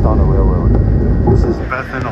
on the railroad. This is Bethpage.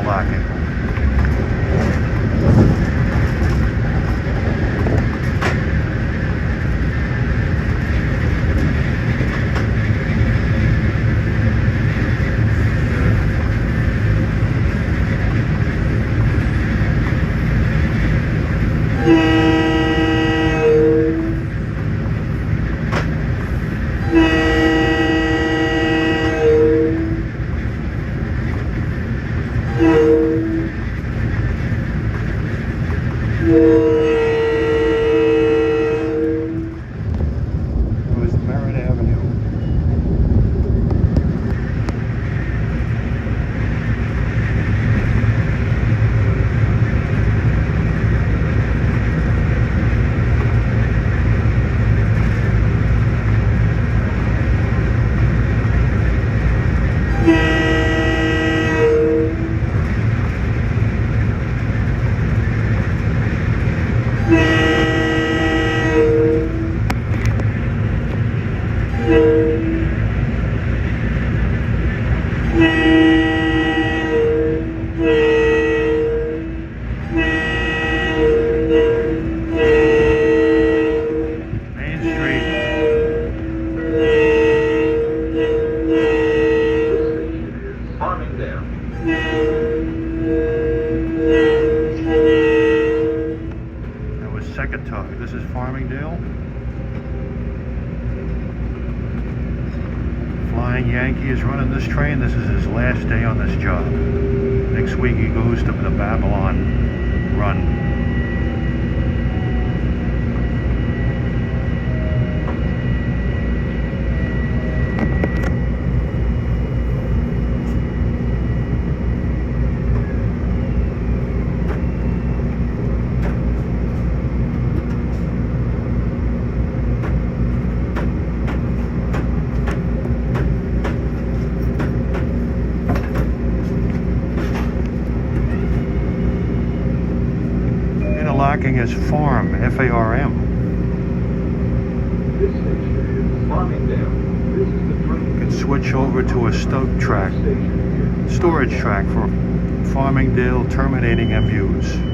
This is Farmingdale. Flying Yankee is running this train. This is his last day on this job. Next week he goes to the Babylon run. Is farm, F-A-R-M. This station is Farmingdale. This is the train. You can switch over to a stoke track, storage track for Farmingdale terminating MUs.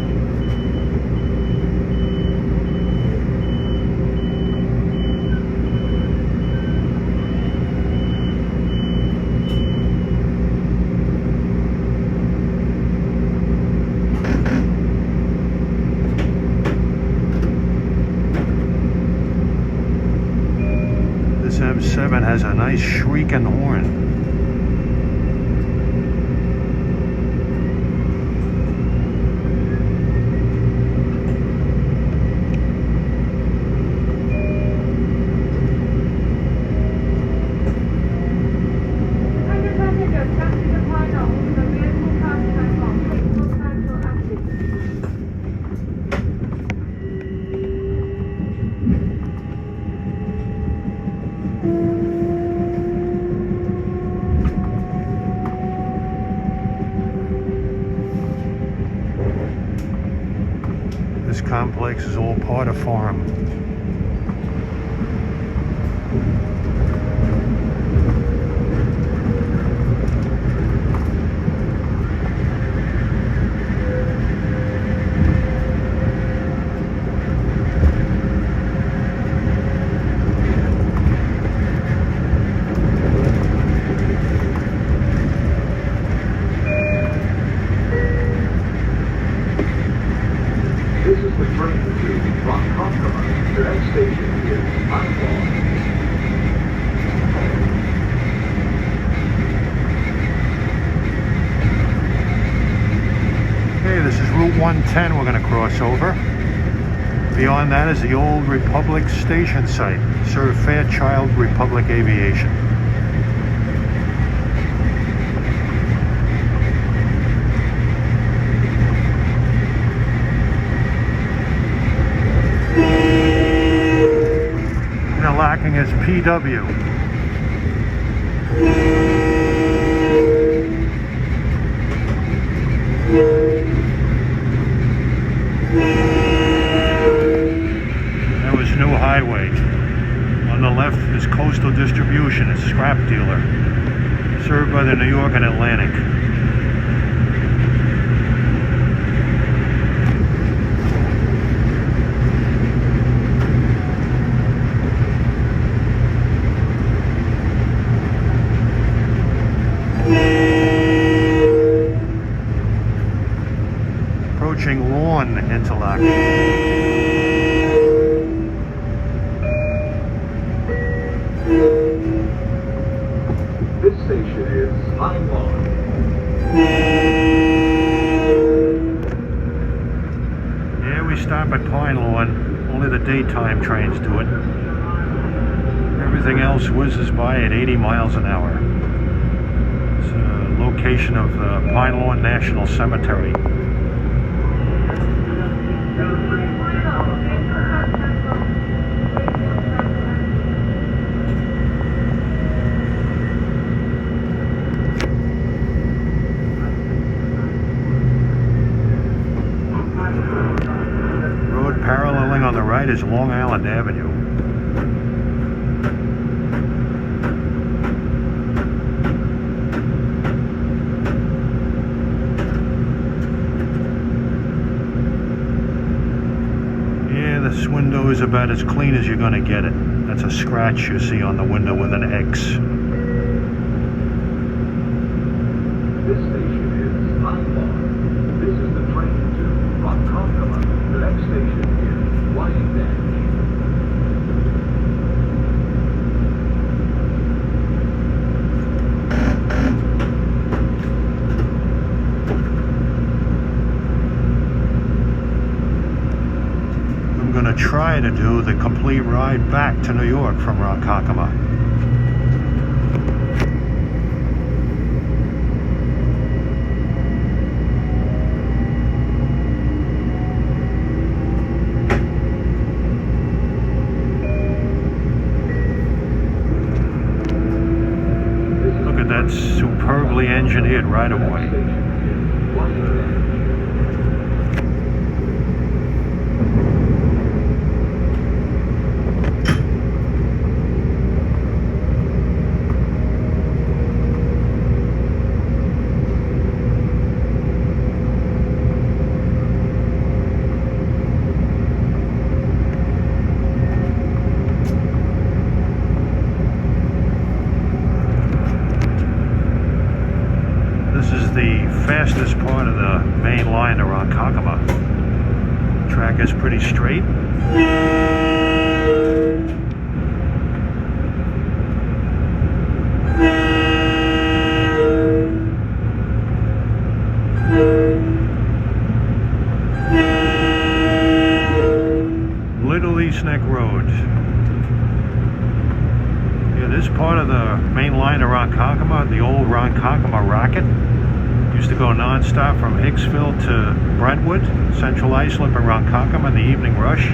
M7 has a nice shrieking horn. This complex is all part of farm. The train to Ronkonkoma. The next station is Pinelawn. Okay, this is Route 110 we're going to cross over. Beyond that is the old Republic station site. Served Fairchild Republic Aviation. Lacking is PW. There was New Highway. On the left is Coastal Distribution, a scrap dealer. Served by the New York and Atlantic. Approaching Lawn Interlocking. This station is Pinelawn. Yeah, we stop at Pinelawn. Only the daytime trains do it. Everything else whizzes by at 80 miles an hour. It's a location of the Pinelawn National Cemetery. Paralleling on the right is Long Island Avenue. Yeah, this window is about as clean as you're going to get it. That's a scratch you see on the window with an X. This station is Pinelawn. This is the train to Ronkonkoma. The next station is Westbound. I'm going to try to do the complete ride back to New York from Ronkonkoma. That's superbly engineered right away. The fastest part of the main line to Ronkonkoma. Track is pretty straight. Little East Neck Road. Yeah, this part of the main line to Ronkonkoma, the old Ronkonkoma Rocket, used to go non-stop from Hicksville to Brentwood, Central Islip and Ronkonkoma in the evening rush.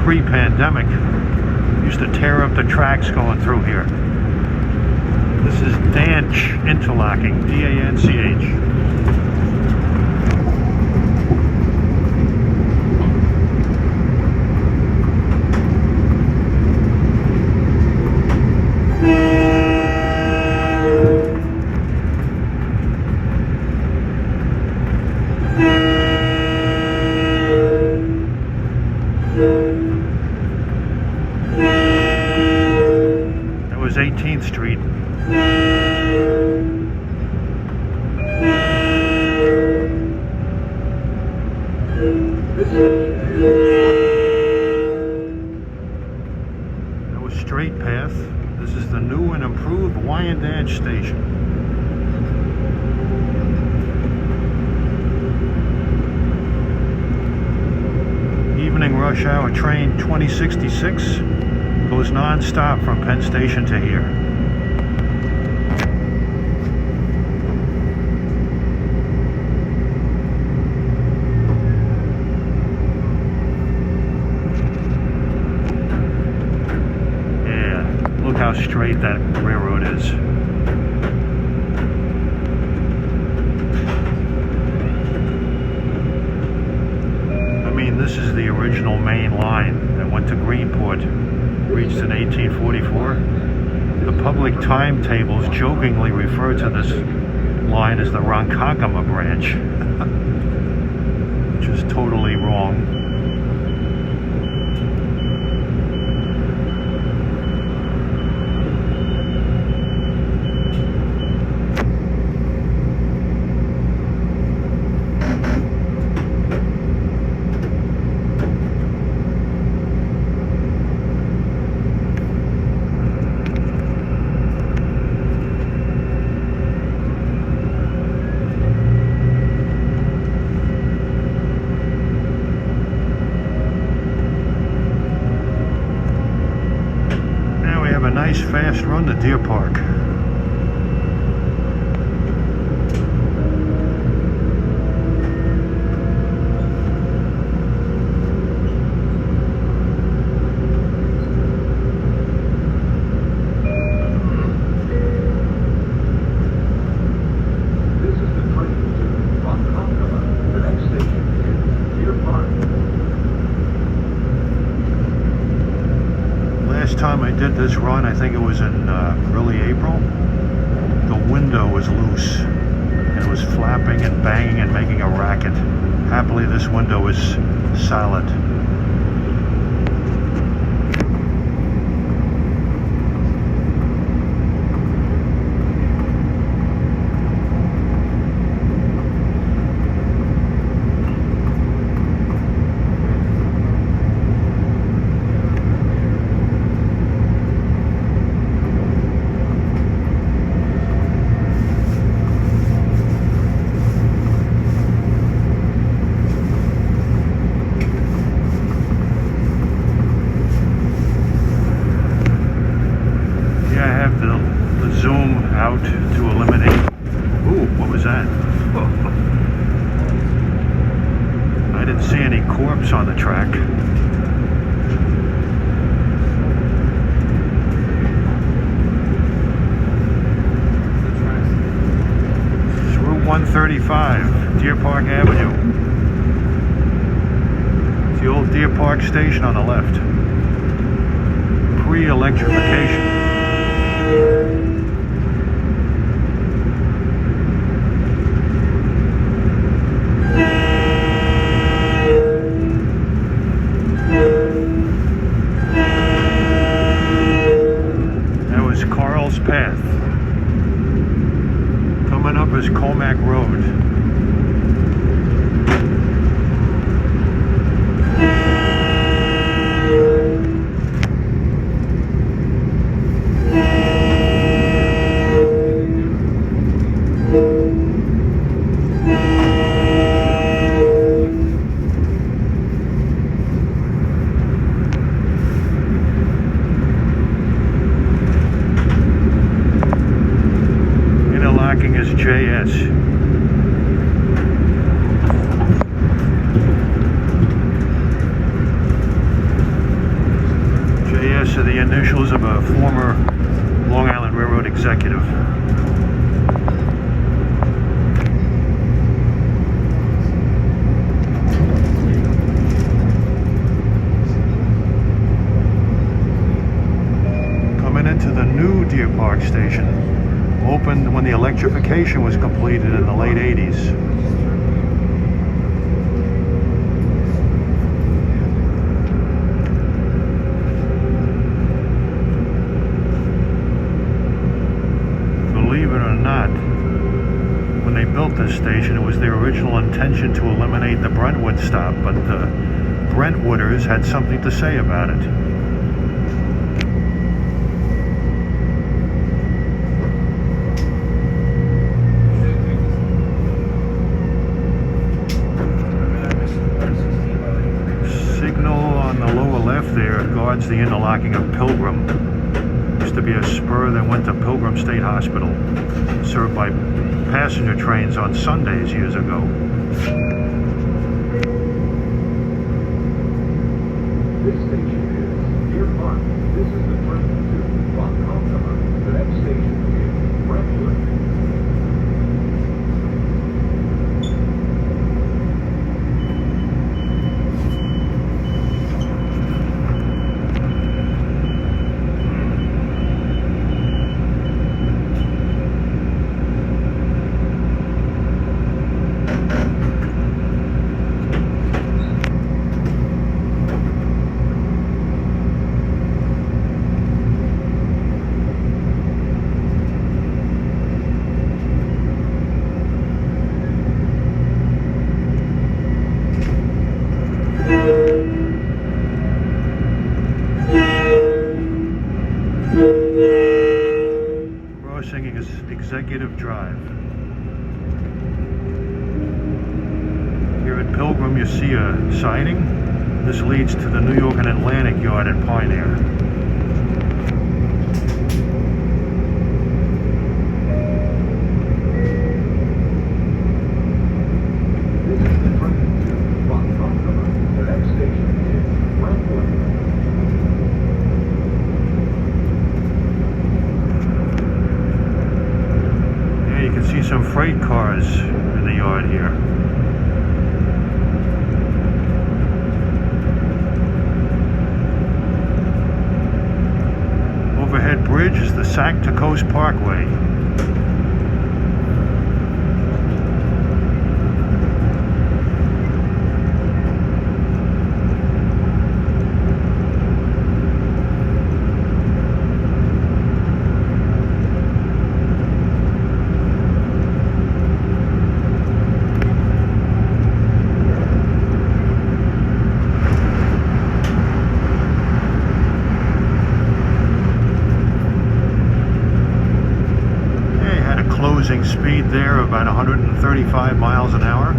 Pre-pandemic, used to tear up the tracks going through here. This is Thence Interlocking, D-A-N-C-H. That was 18th Street. That was Straight Path. This is the new and improved Wyandanch station. Evening rush hour train 2066 goes non-stop from Penn Station to here. Yeah, look how straight that railroad is. This is the original main line that went to Greenport, reached in 1844. The public timetables jokingly refer to this line as the Ronkonkoma branch, which is totally wrong. Nice fast run to Deer Park. This is the train to Ronkonkoma. The next station is Deer Park. Last time I did this run, I think it was in early April, the window was loose and it was flapping and banging and making a racket. Happily, this window is solid. Zoom out to eliminate. Ooh, what was that? I didn't see any corpse on the track. It's Route 135, Deer Park Avenue. It's the old Deer Park station on the left. Pre-electrification. Path. Coming up is Comac Road. Is JS. JS are the initials of a former Long Island Railroad executive. Coming into the new Deer Park station. Opened when the electrification was completed in the late 80s. Believe it or not, when they built this station, it was their original intention to eliminate the Brentwood stop, but the Brentwooders had something to say about it. There guards the interlocking of Pilgrim. Used to be a spur that went to Pilgrim State Hospital, served by passenger trains on Sundays years ago. This station is Deer Park. This is the train to Ronkonkoma. The next station is Brentwood. Executive Drive. Here at Pilgrim you see a siding. This leads to the New York and Atlantic Yard at Pioneer. This is the train to Ronkonkoma. The next station is Brentwood. Yeah, you can see some freight cars in the yard here. Overhead bridge is the Sac to Coast Parkway. Closing speed there of about 135 miles an hour.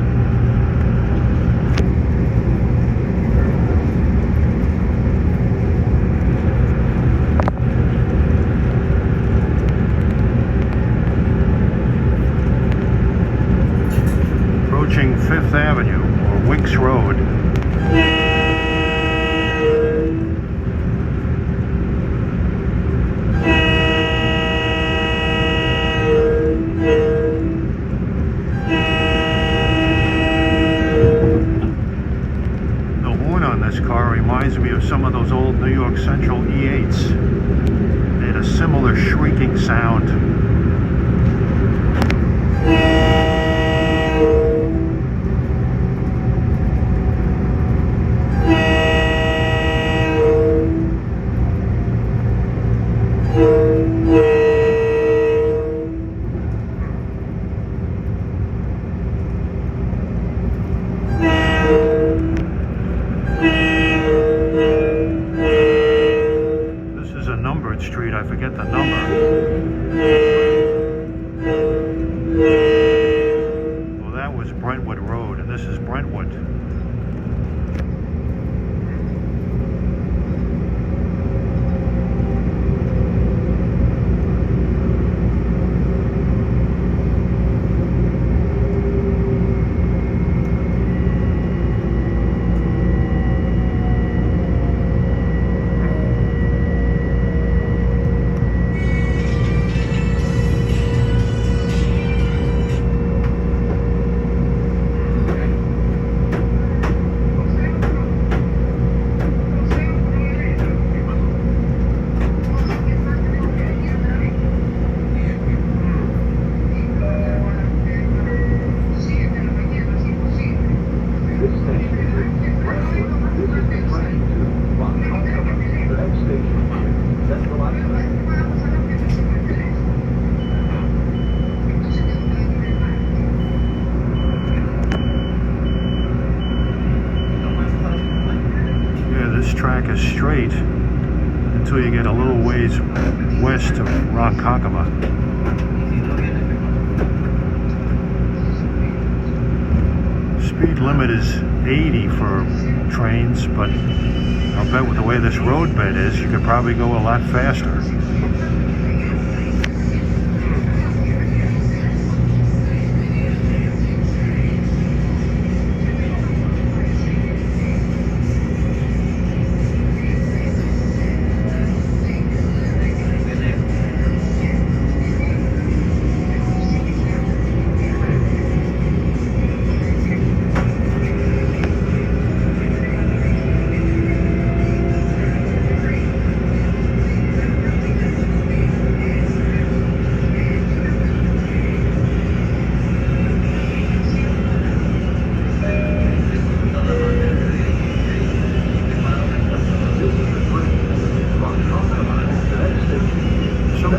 Approaching 5th Avenue or Wicks Road. This car reminds me of some of those old New York Central E8s. They had a similar shrieking sound. Street, I forget the number. Well, that was Brentwood Road, and this is Brentwood. Track is straight until you get a little ways west of Ronkonkoma. Speed limit is 80 for trains, but I'll bet with the way this road bed is, you could probably go a lot faster.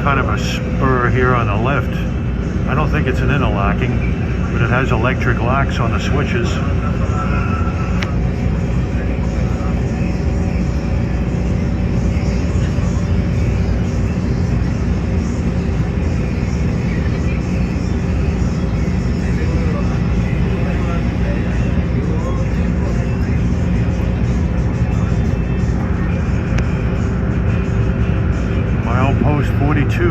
Kind of a spur here on the left. I don't think it's an interlocking, but it has electric locks on the switches. 2.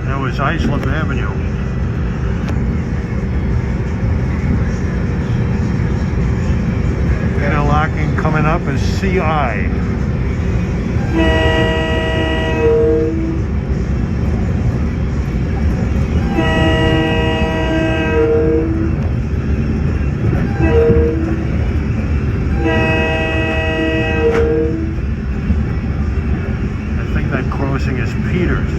That was Islip Avenue. Interlocking coming up is CI. I think that crossing is Peters.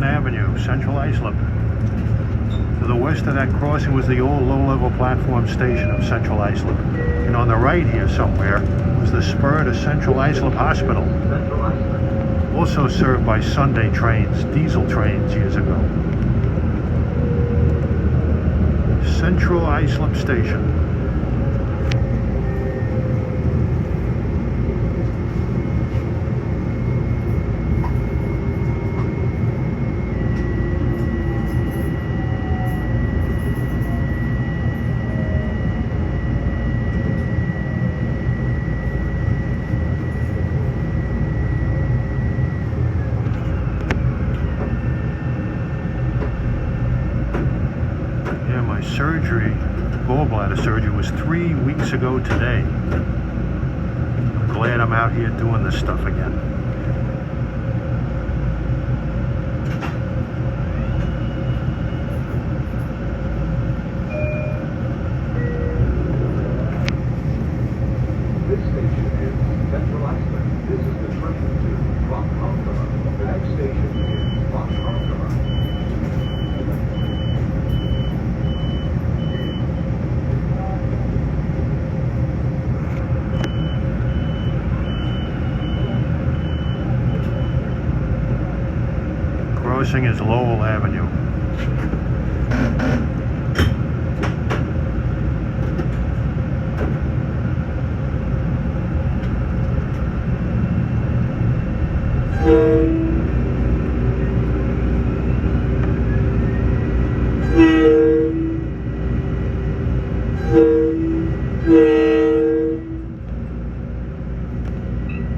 Avenue, Central Islip. To the west of that crossing was the old low-level platform station of Central Islip. And on the right here somewhere was the spur to Central Islip Hospital. Also served by Sunday trains, diesel trains years ago. Central Islip Station. Surgery, gallbladder surgery, was 3 weeks ago today. I'm glad I'm out here doing this stuff again. This station is Central Islip. This is the train to Ronkonkoma. The next station is Ronkonkoma. Crossing is Lowell Avenue.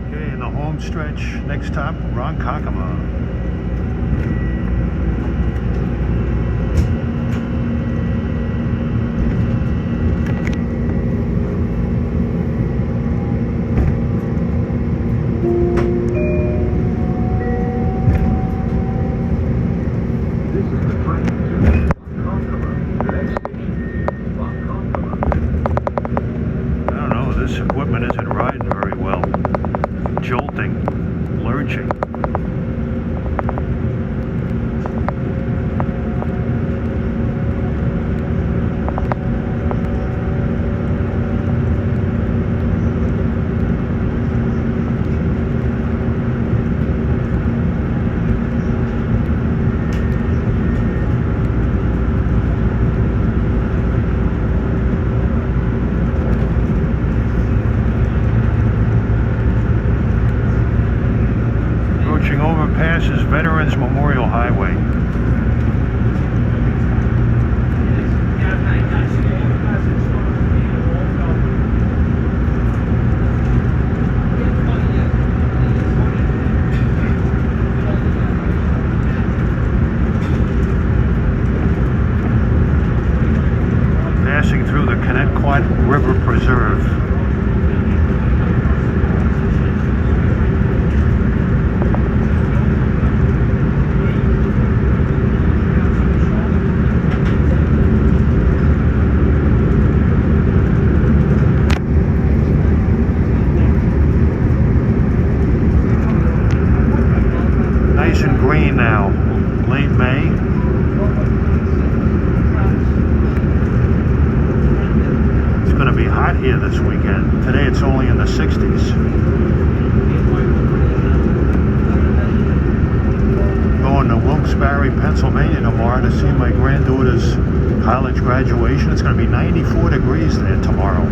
Okay, in the home stretch, next stop, Ronkonkoma. This equipment isn't riding very well. Jolting, lurching. Passes Veterans Memorial Highway. Passing through the Connecticut River Preserve. Nice and green now, late May. hot here this weekend. Today it's only in the 60s. Going to Wilkes-Barre, Pennsylvania tomorrow to see my granddaughter's college graduation. It's going to be 94 degrees there tomorrow.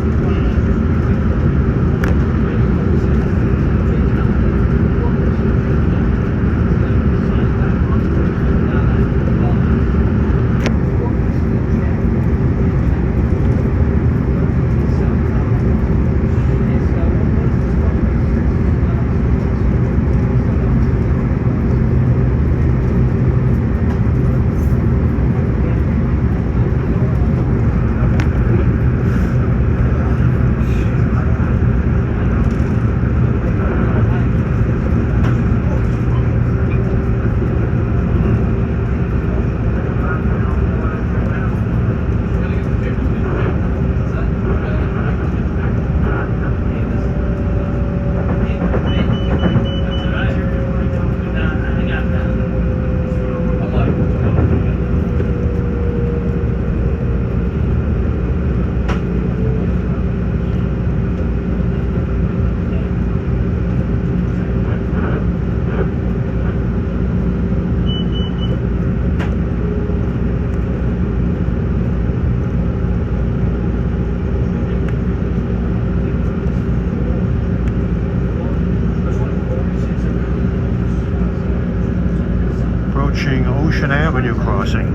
Ocean Avenue crossing.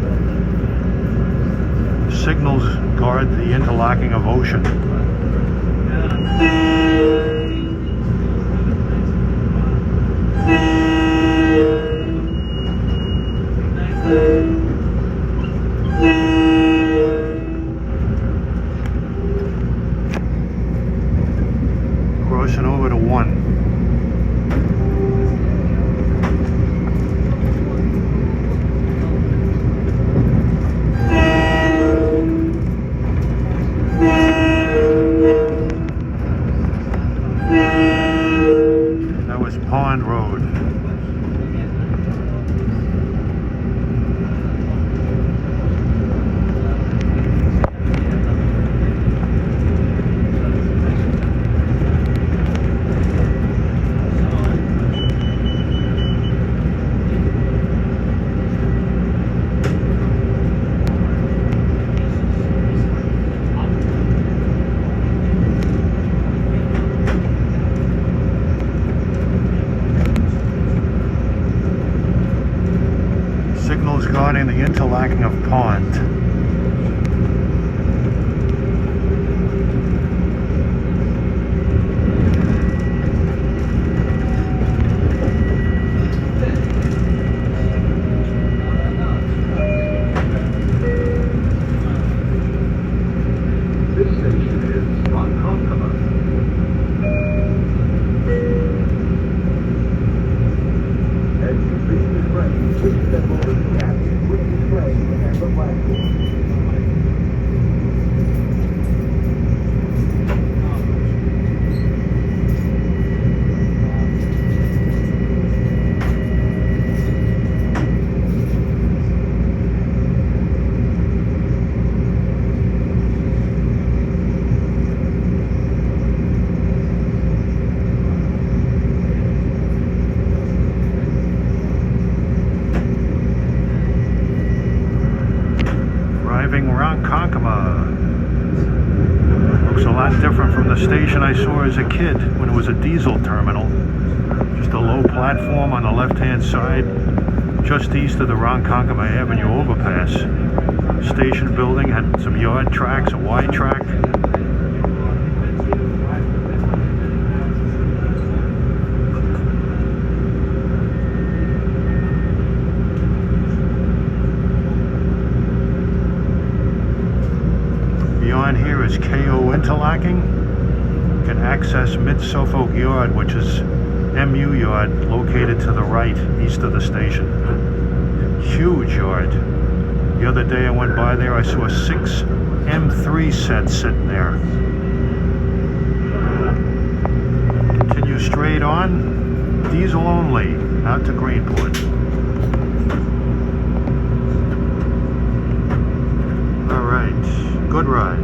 Signals guard the interlocking of Ocean. Crossing over to 1. Pond Road. Guarding the interlocking of pond. This station is Ronkonkoma. As you leave the train, please step over the gap between the train and the platform. Ronkonkoma. Looks a lot different from the station I saw as a kid when it was a diesel terminal. Just a low platform on the left-hand side, just east of the Ronkonkoma Avenue overpass. Station building had some yard tracks, a Y track. Beyond here is KO interlocking. You can access Mid-Suffolk Yard, which is MU Yard, located to the right, east of the station. Huge yard. The other day I went by there, I saw 6 M3 sets sitting there. Continue straight on, diesel only, out to Greenport. All right, good ride.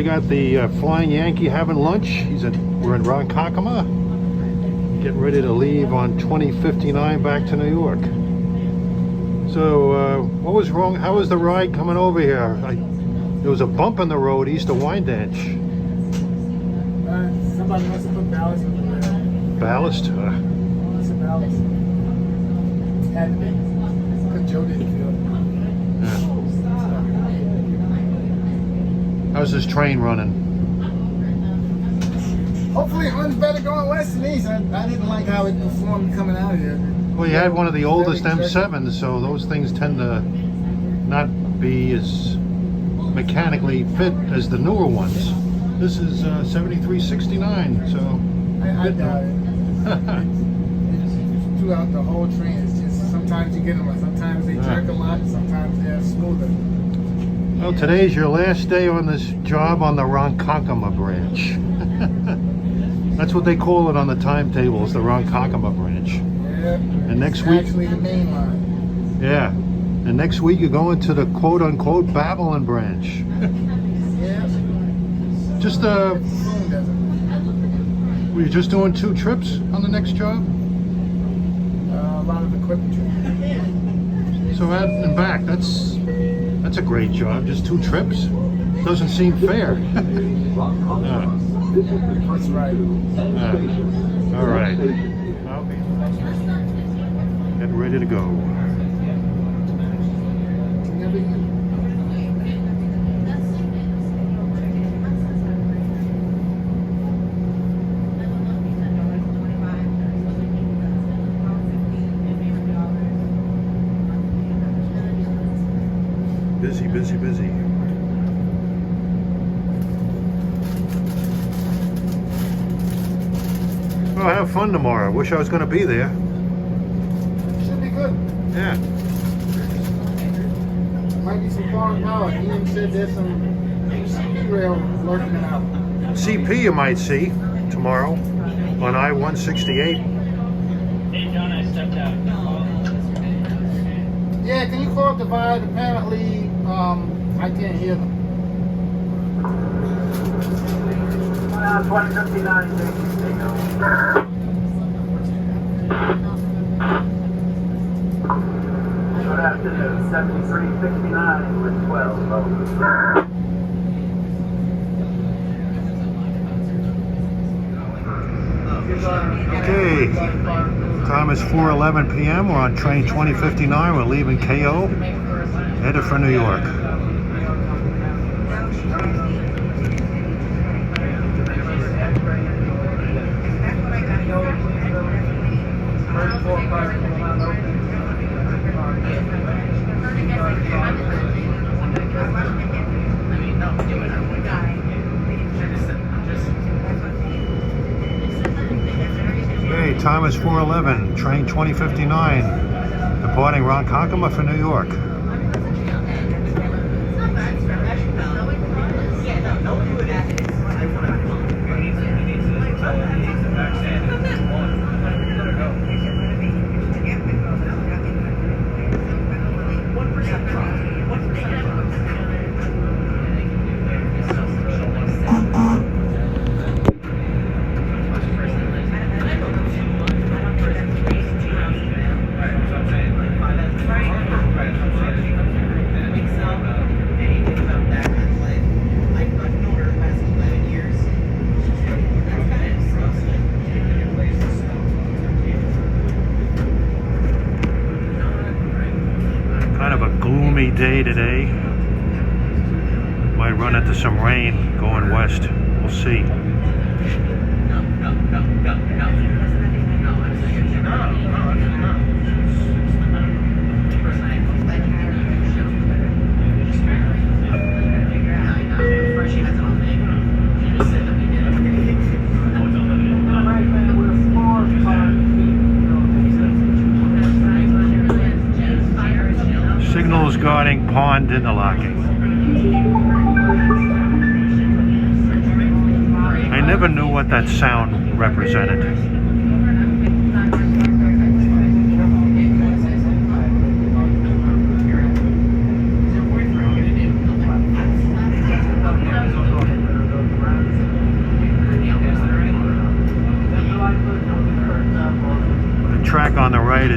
we got the Flying Yankee having lunch. We're in Ronkonkoma, getting ready to leave on 2059 back to New York. So, what was wrong? How was the ride coming over here? There was a bump in the road east of Wyandanch. Somebody must have put ballast in the rail. Ballast? What's a ballast? Had to be. Because Joe didn't feel it. Yeah. How's this train running? Hopefully it runs better going west and east. I didn't like how it performed coming out of here. Well, you had one of the oldest M7s, so those things tend to not be as mechanically fit as the newer ones. This is 7369, so... I doubt it. It's throughout the whole train. It's just sometimes you get them, sometimes they jerk a lot, sometimes they're smoother. Well, today's your last day on this job on the Ronkonkoma branch. That's what they call it on the timetables, the Ronkonkoma branch. Yeah. And next week... actually the main line. Yeah. And next week you're going to the quote-unquote Babylon branch. Yeah. Just, were you just doing 2 trips on the next job? A lot of equipment trips. So out and back, that's a great job. Just 2 trips? Doesn't seem fair. That's right. All right. Getting ready to go. Busy, busy, busy. Well, have fun tomorrow. Wish I was going to be there. Should be good. Yeah. Might be some foreign power. Ian said there's some CP rail lurking out. CP you might see tomorrow on I-168. Hey John, I stepped out. Yeah, can you call up the Divide? Apparently, I can't hear them. 2059, Good afternoon, 7369 with 12 over. Okay. Time is 4:11 p.m. We're on train 2059. We're leaving KO, headed for New York. Okay, time is 4:11. Train 2059, departing Ronkonkoma for New York. Day today. Might run into some rain going west. We'll see. Signals guarding pond interlocking. I never knew what that sound represented.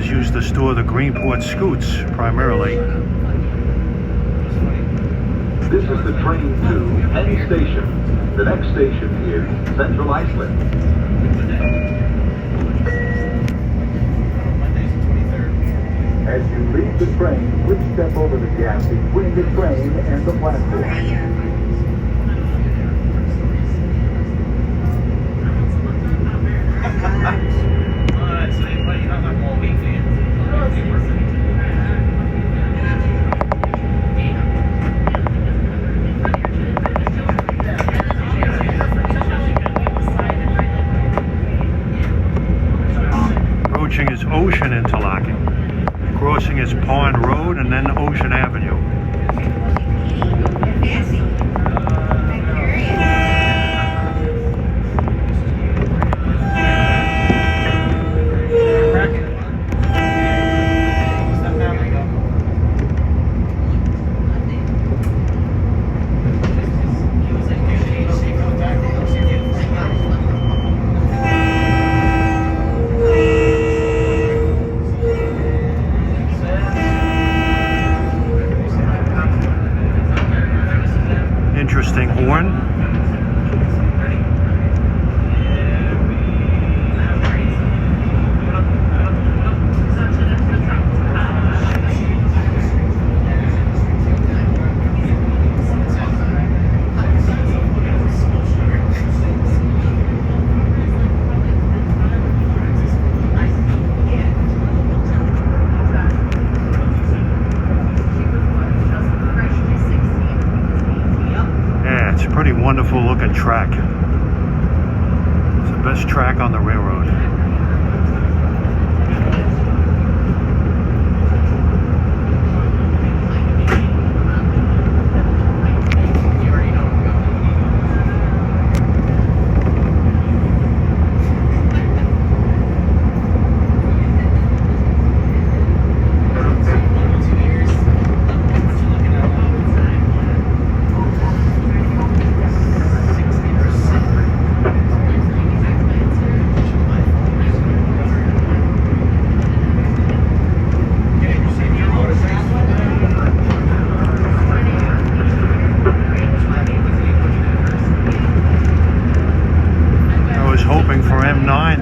was used to store the Greenport scoots primarily. This is the train to Penn Station. The next station is Central Islip. As you leave the train, please step over the gap between the train and the platform. Approaching is Ocean interlocking. Crossing is Pond Road and then Ocean Avenue. Interesting horn. Pretty wonderful looking track. It's the best track on the railroad.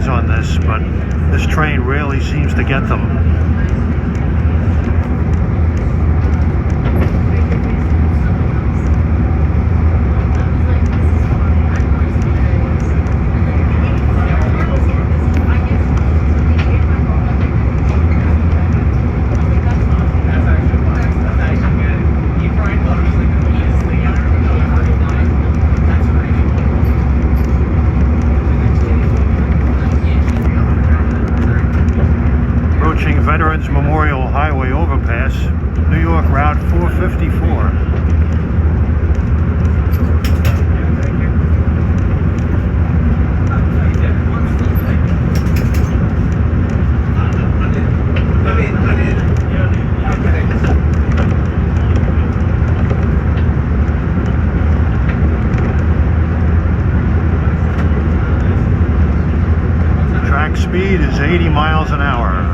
On this, but this train rarely seems to get them. Veterans Memorial Highway overpass, New York Route 454. Track speed is 80 miles an hour.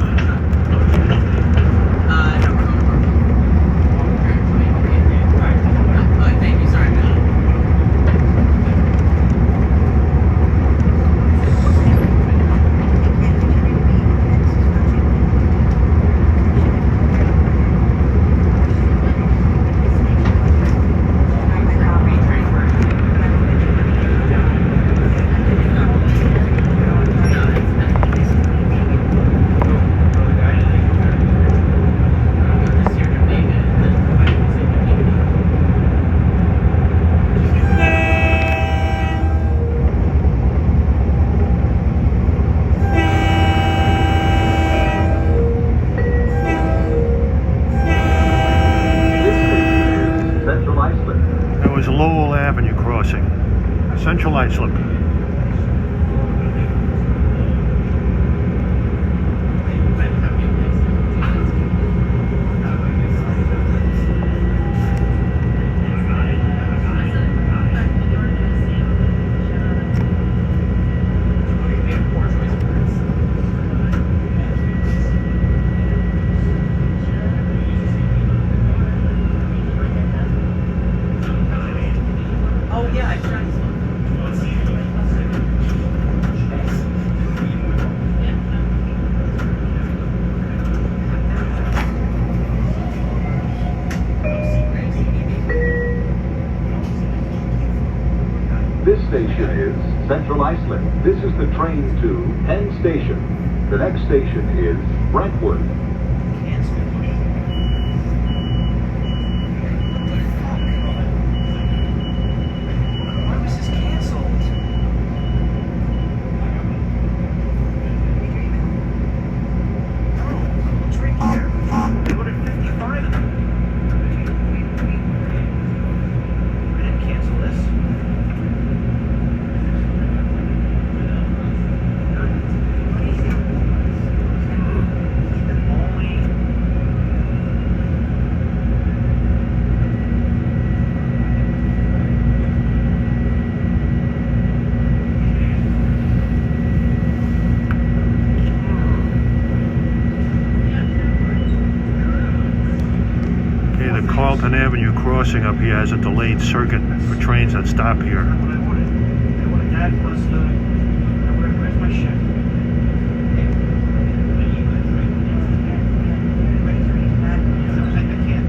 Central Islip. This station is Central Islip. This is the train to Penn Station. The next station is Brentwood. Why was this canceled? No, it's right here. They ordered 55 of them. We didn't cancel this. Carlton Avenue crossing up here has a delayed circuit for trains that stop here. What I wanted. I wanted that plus the. Where's my shit? I can't.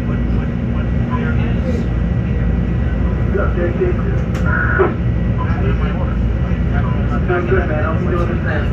What, where is? My order. I'm good, man. I'll be doing the same.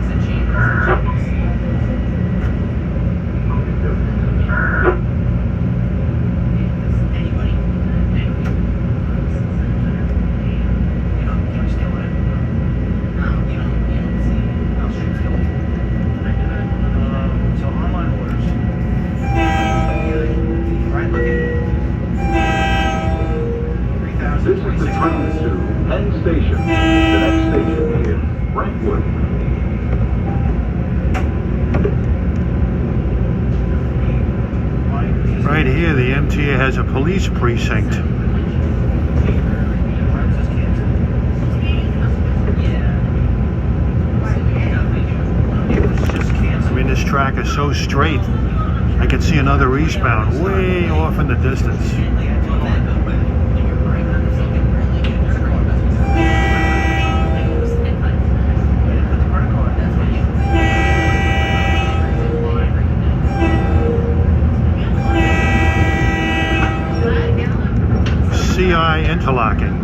This is the train to Penn Station. The next station is Brentwood. Right here, the MTA has a police precinct. I mean, this track is so straight. I can see another eastbound way off in the distance. CI interlocking.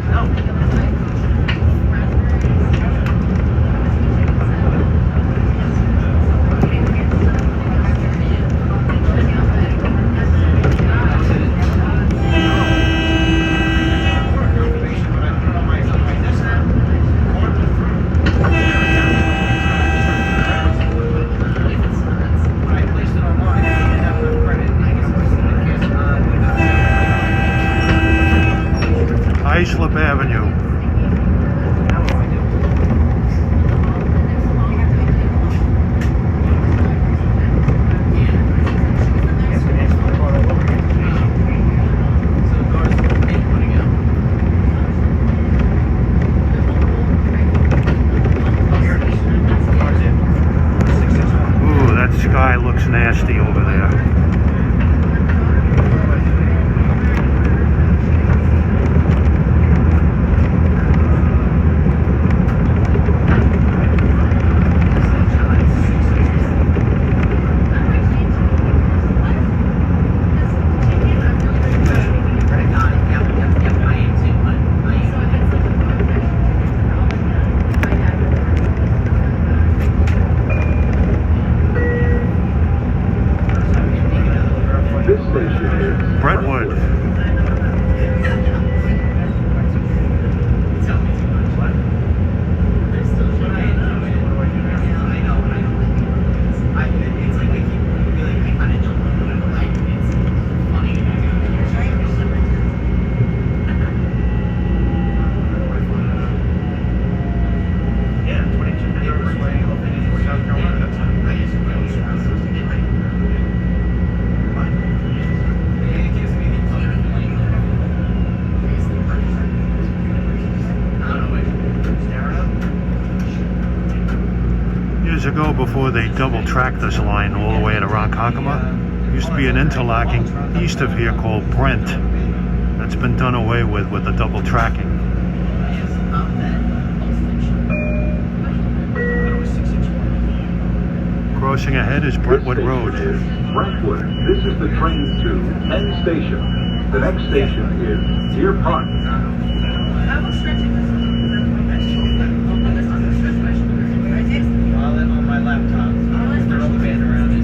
Islip Avenue. Ooh, that sky looks nasty over there. Brentwood. Years ago, before they double-tracked this line all the way to Ronkonkoma, used to be an interlocking east of here called Brent. That That's been done away with the double tracking. Crossing ahead is Brentwood This Road. station is Brentwood. This is the train to Penn Station. The next station is Deer Park. While on my laptop, they're all banned around it.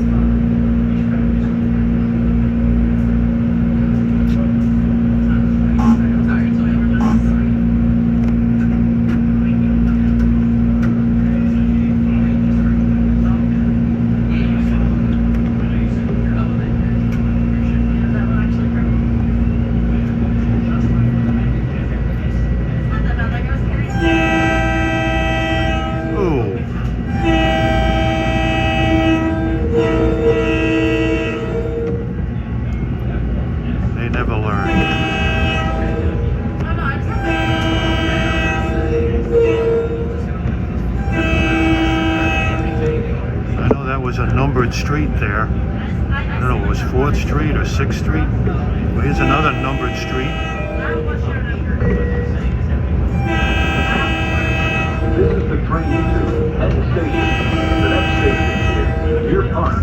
Street there. I don't know, it was 4th Street or 6th Street. Well, here's another numbered street. This is the train to Penn Station. The next station is Deer Park.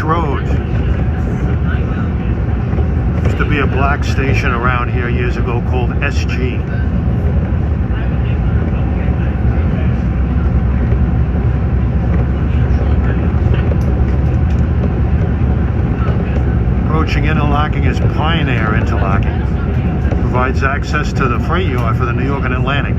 Road. Used to be a black station around here years ago called SG. Approaching interlocking is Pioneer Interlocking. Provides access to the freight yard for the New York and Atlantic.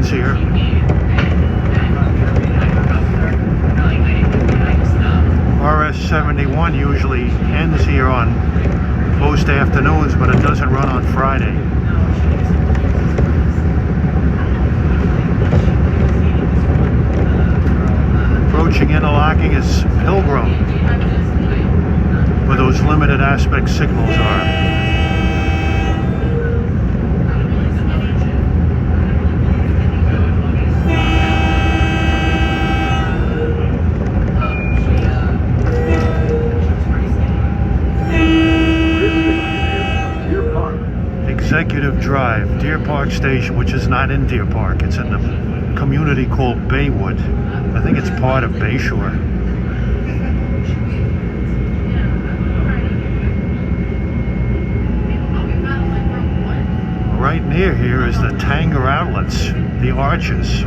Here. RS-71 usually ends here on most afternoons, but it doesn't run on Friday. Approaching interlocking is Pilgrim, where those limited aspect signals are. Executive Drive, Deer Park Station, which is not in Deer Park. It's in the community called Baywood. I think it's part of Bayshore. Right near here is the Tanger Outlets, the Arches.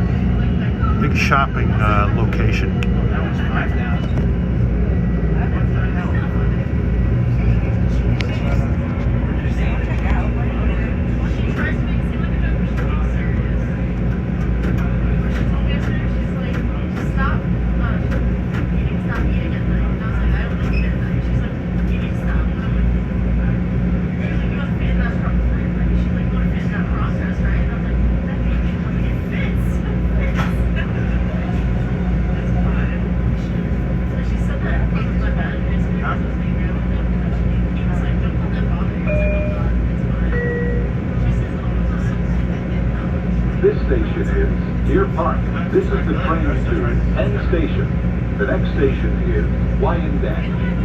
Big shopping location. That was 5,000. This station is Deer Park. This is the train to Penn Station. The next station is Wyandotte.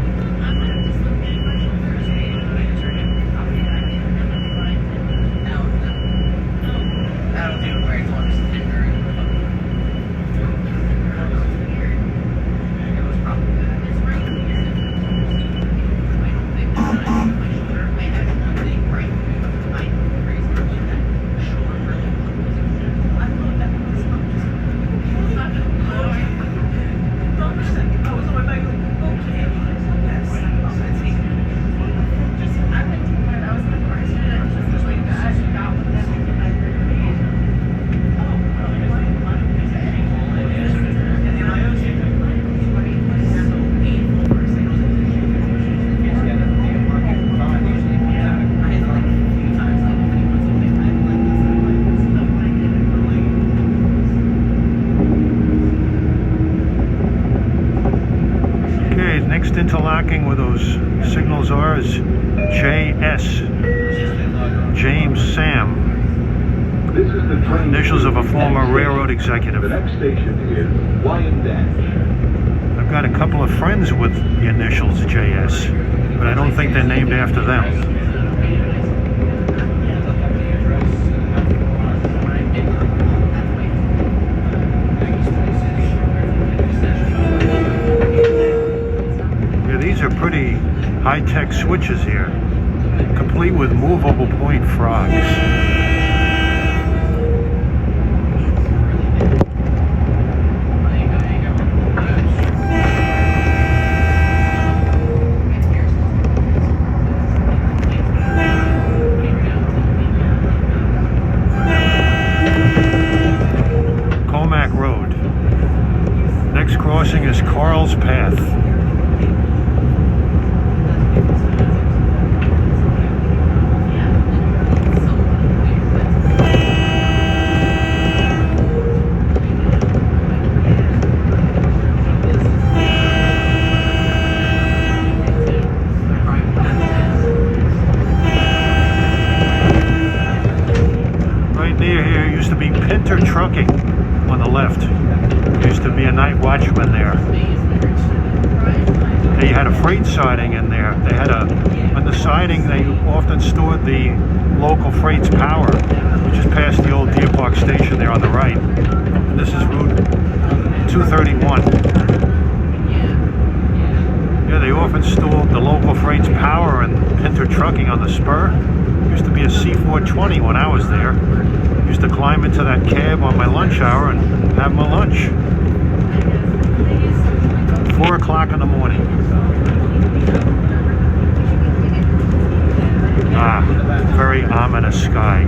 marking where those signals are is JS, James Sam. This is the train. Initials of a former railroad executive. The next station is Wyandanch. I've got a couple of friends with the initials JS, but I don't think they're named after them. These are pretty high-tech switches here, complete with movable point frogs. Comac Road. Next crossing is Carl's Path. Trucking on the left. There used to be a night watchman there. They had a freight siding in there. They had on the siding they often stored the local freight's power, which is past the old Deer Park station there on the right. And this is Route 231. Yeah, they often stored the local freight's power and Pinter Trucking on the spur. Used to be a C420 when I was there. Used to climb into that cab on my lunch hour and have my lunch. 4 o'clock in the morning. Ah, very ominous sky.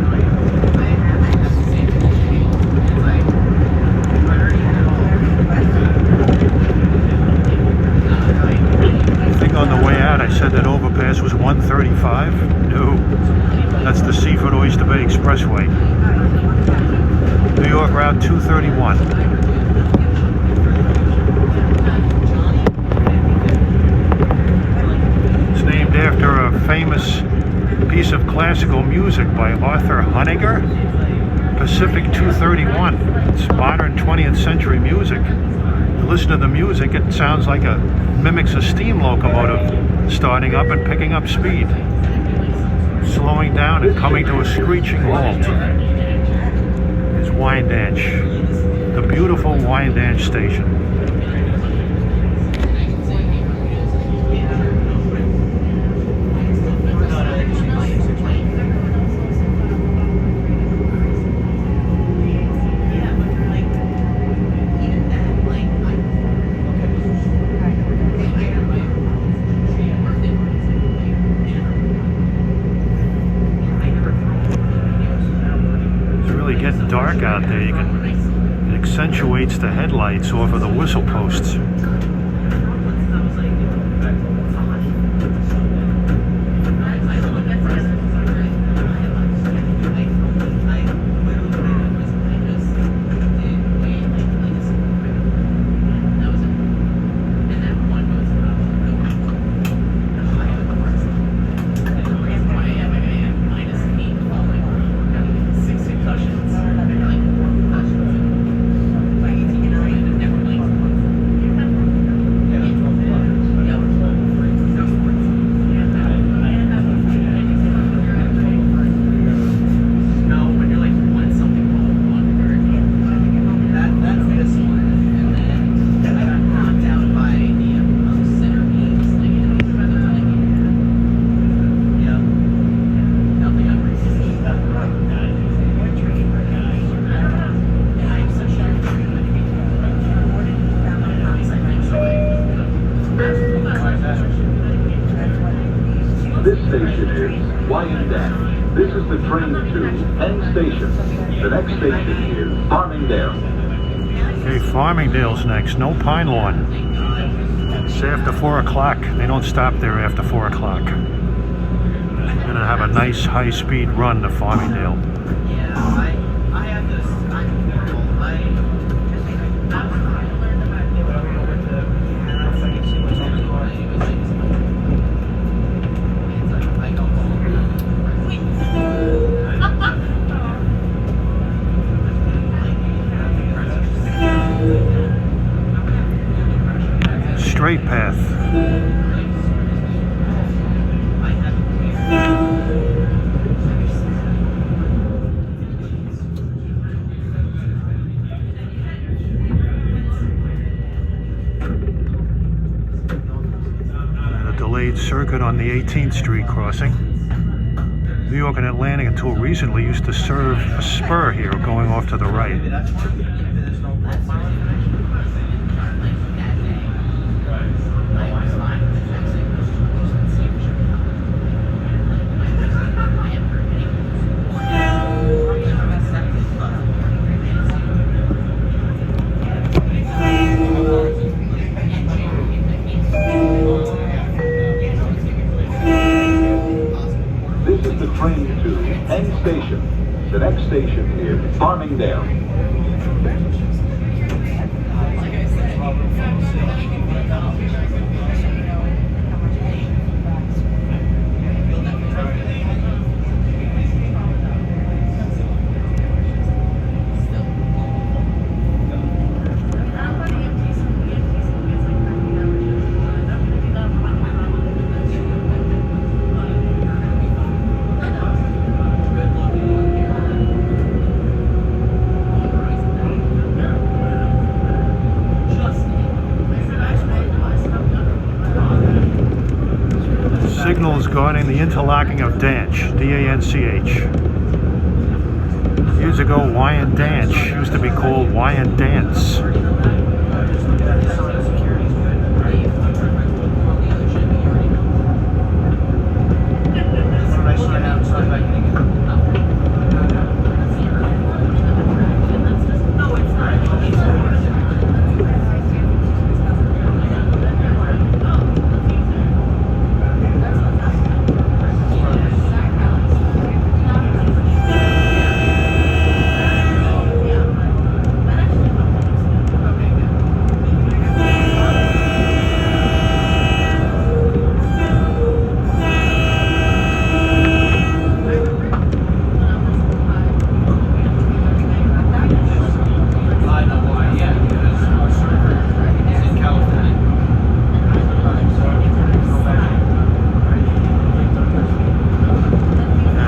I think on the way out I said that overpass was 135. No, that's the Seaford Oyster Bay Expressway. New York Route 231. It's named after a famous piece of classical music by Arthur Honegger, Pacific 231. It's modern 20th century music. You listen to the music, it sounds like mimics a steam locomotive starting up and picking up speed, slowing down and coming to a screeching halt. Is Wyandanch, the beautiful Wyandanch station. Dark out there, it accentuates the headlights off of the whistle posts. This station is Wyandanch. This is the train to N Station. The next station is Farmingdale. Okay, Farmingdale's next. No Pinelawn. It's after 4 o'clock. They don't stop there after 4 o'clock. Gonna have a nice high-speed run to Farmingdale. Yeah, I have this. I'm horrible. I learned about it. And a delayed circuit on the 18th Street crossing. New York and Atlantic until recently used to serve a spur here going off to the right. This is the train to Penn Station. The next station is Farmingdale. Signals guarding the interlocking of Danch, D-A-N-C-H. Years ago, Wyandanch used to be called Wyandance.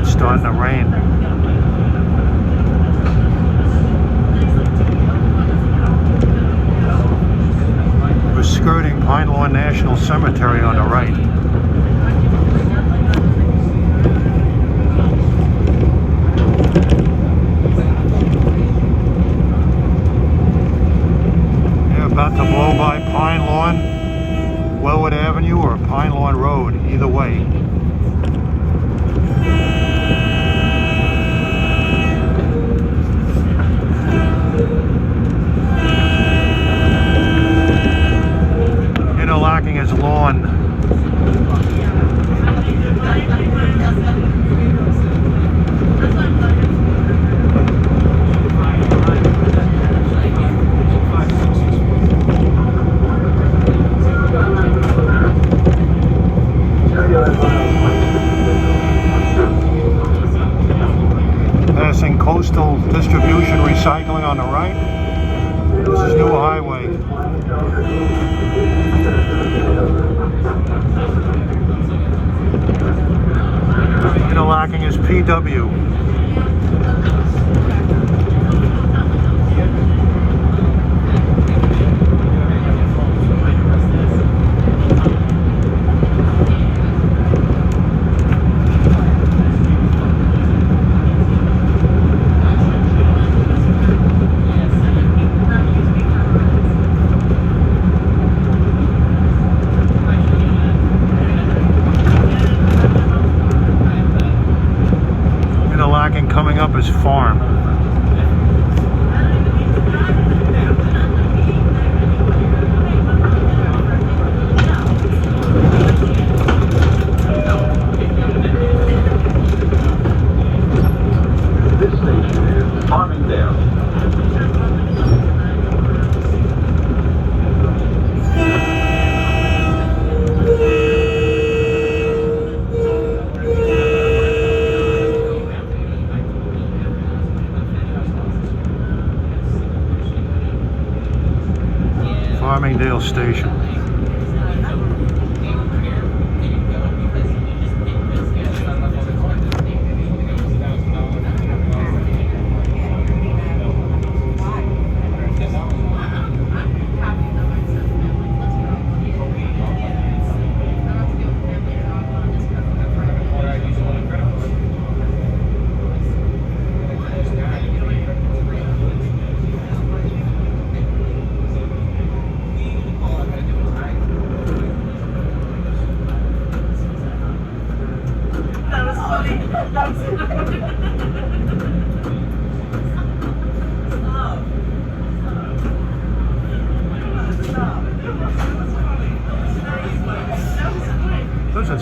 Starting to rain. We're skirting Pinelawn National Cemetery on the right. Yeah, about to blow by Pinelawn, Wellwood Avenue, or Pinelawn Road, either way. Interlocking his lawn. Passing Coastal Distribution Recycling on the right. This is New Highway. Interlocking is PW. Coming up is Farm. This station is Farmingdale. Farmingdale Station.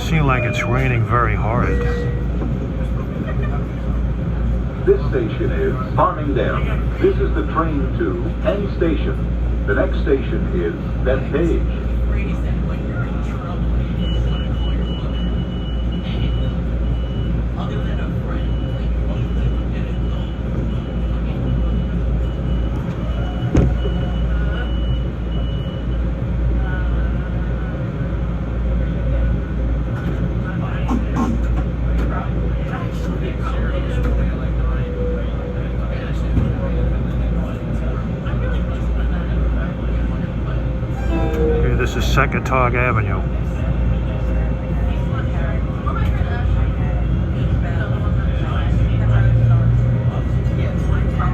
seem like it's raining very hard. This station is Farmingdale. This is the train to Penn Station. The next station is Bethpage. This is Secatog Avenue.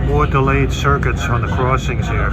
More delayed circuits on the crossings here.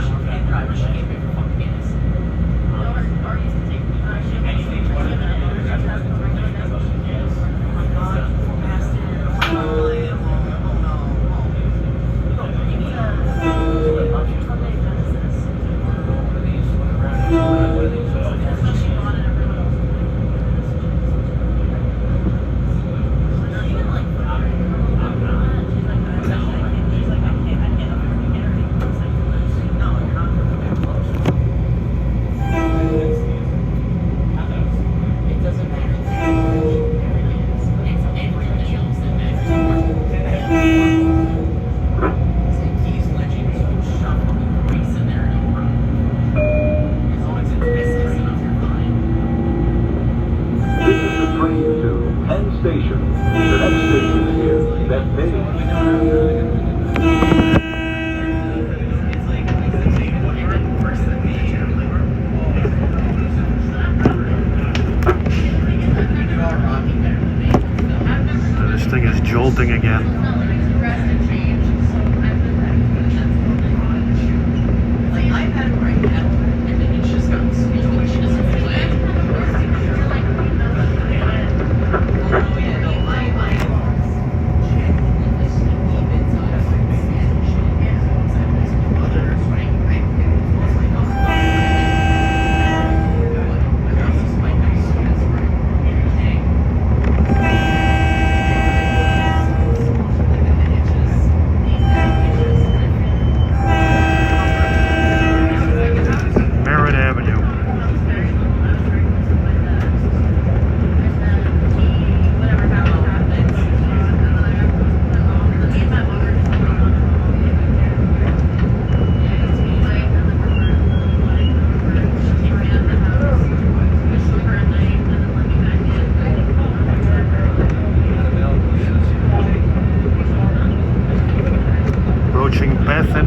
Jolting again.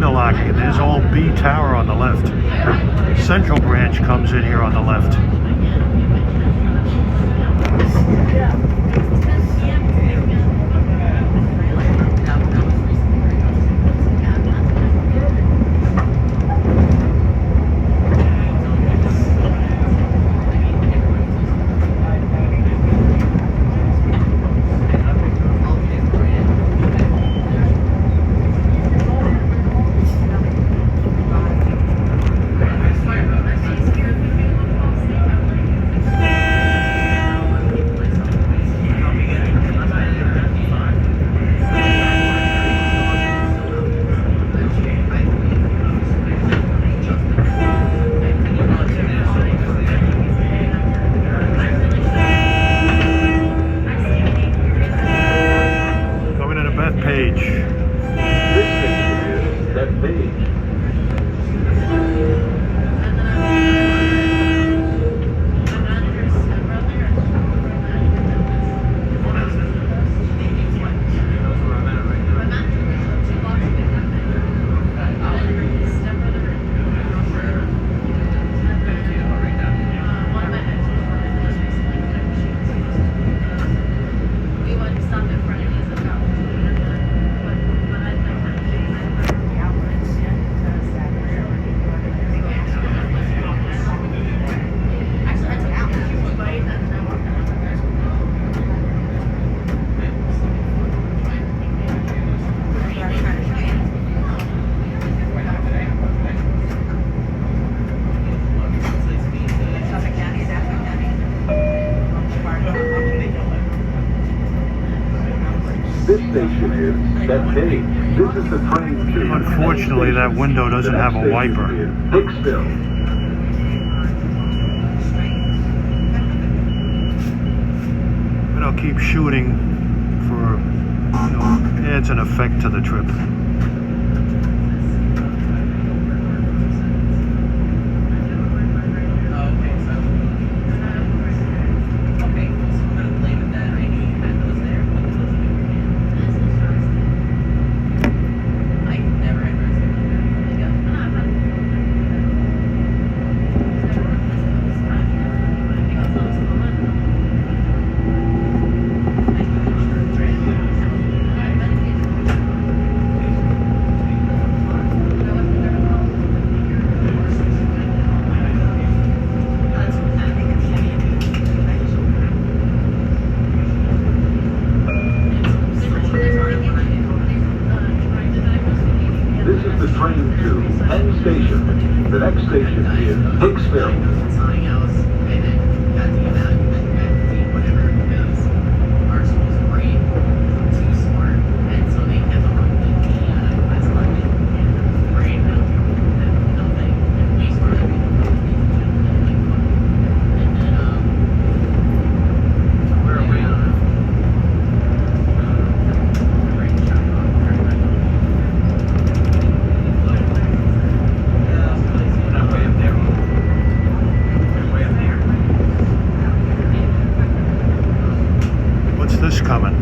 Pinelawn. There's old B Tower on the left. Central Branch comes in here on the left. is Bethpage. This is the train to... Unfortunately, that window doesn't have a wiper. Hicksville. But I'll keep shooting for, adds an effect to the trip. The next station is Hicksville. Something else, and then got to get out and see whatever, because our school's great, too smart, and so they kept on with the West London brain, nothing, and we started and then so where are we on? Brain shot off. What's this coming?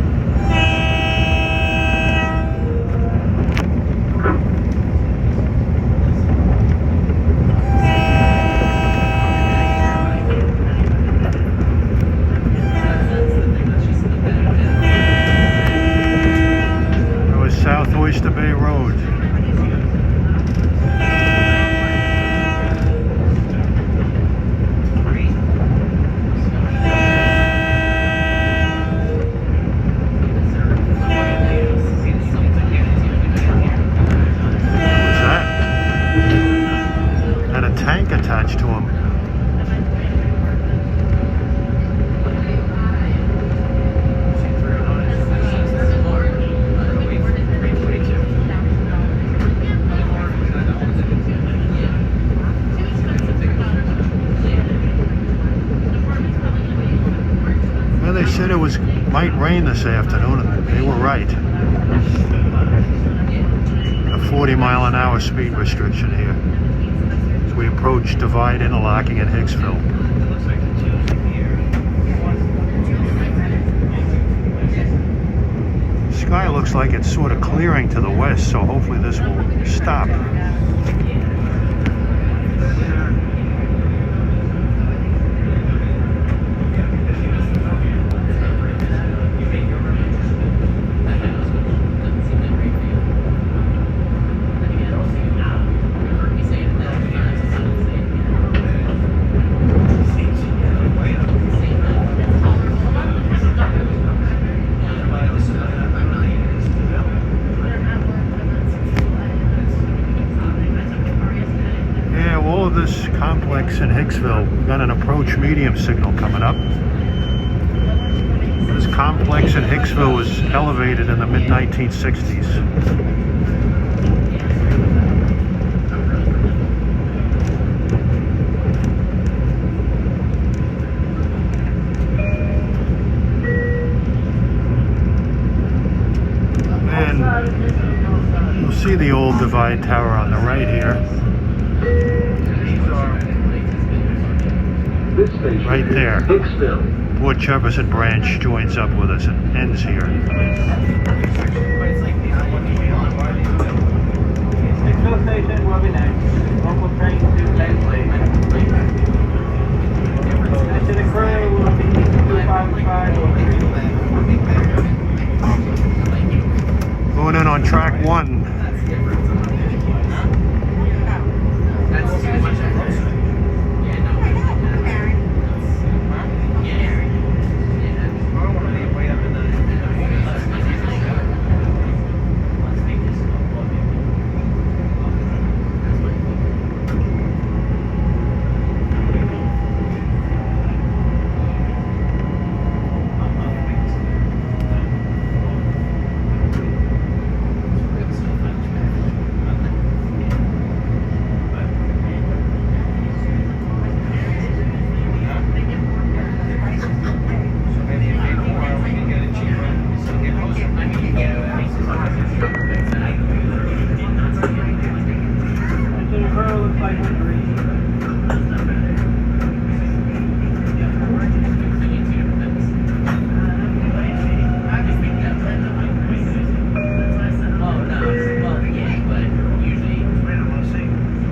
That was South Oyster Bay Road. Attached to him. Well, they said it might rain this afternoon, and they were right. A 40-mile-an-hour speed restriction here. We approach Divide Interlocking in Hicksville. The sky looks like it's sort of clearing to the west, so hopefully this will stop. This complex in Hicksville, we've got an approach medium signal coming up. This complex in Hicksville was elevated in the mid-1960s. And you'll see the old Divide Tower on the right here. Right there. Port Jefferson branch joins up with us and ends here. Hicksville Station will be next. Local train to Bethpage. To the crew will be 255. Going in on track 1. That's too much.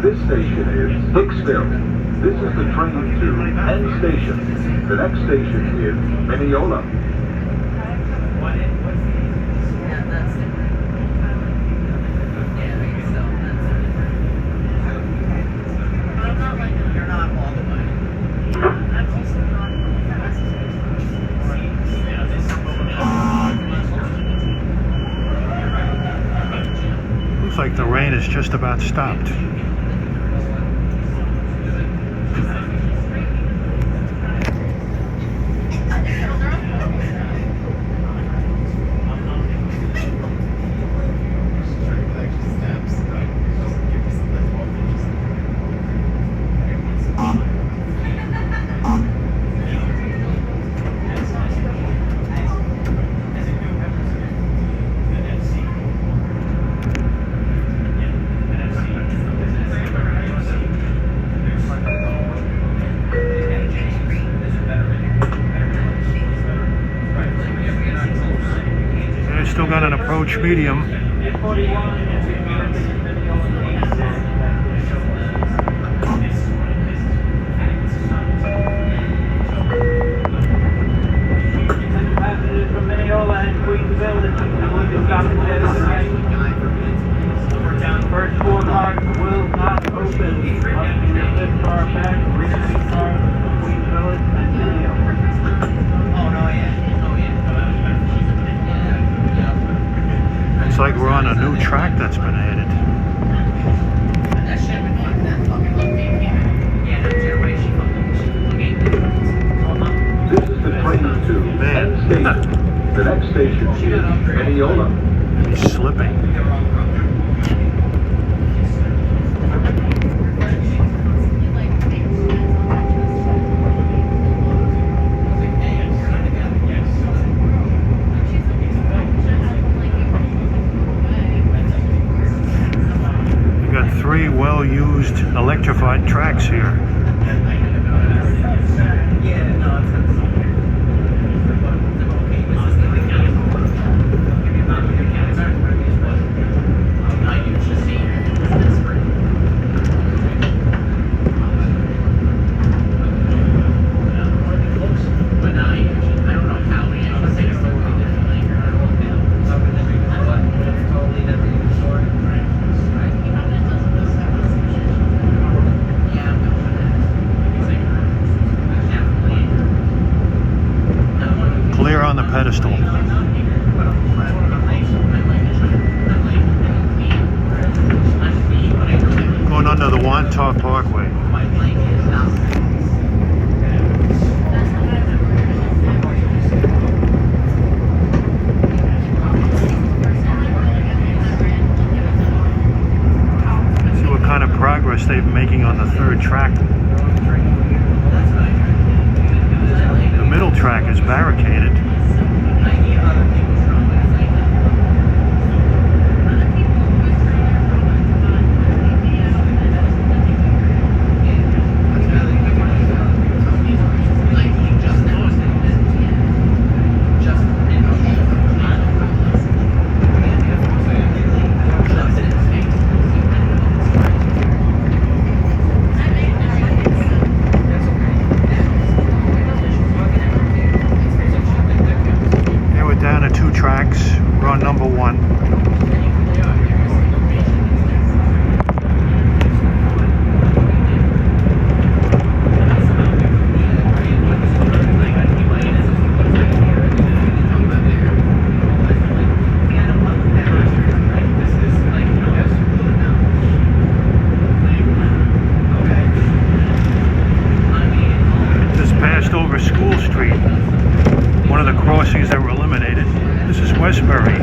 This station is Hicksville. This is the train to Penn Station. The next station is Mineola. Yeah, that's different. Yeah, I guess so. That's different. But I'm not like, you're not all the way. I'm also not Looks like the rain has just about stopped. Still got an approach medium. Passengers from Mineola and Queensville, this is the stopping at the first 4 cars will not open. This car back, reaching cars from Queensville and Mineola. Oh, no, yeah. Oh, yeah. It's like we're on a new track that's been added. That should have been fun. That fucking located. Yeah, that generation fucking This is the train to Penn Station. The next station is Mineola. He's slipping. We got 3 well-used electrified tracks here. Clear on the pedestal. Going under the Wantagh Parkway. See what kind of progress they've been making on the 3rd track. The middle track is barricaded. Tracks, we're on number 1. Just passed over School Street, one of the crossings that were eliminated. This is Westbury.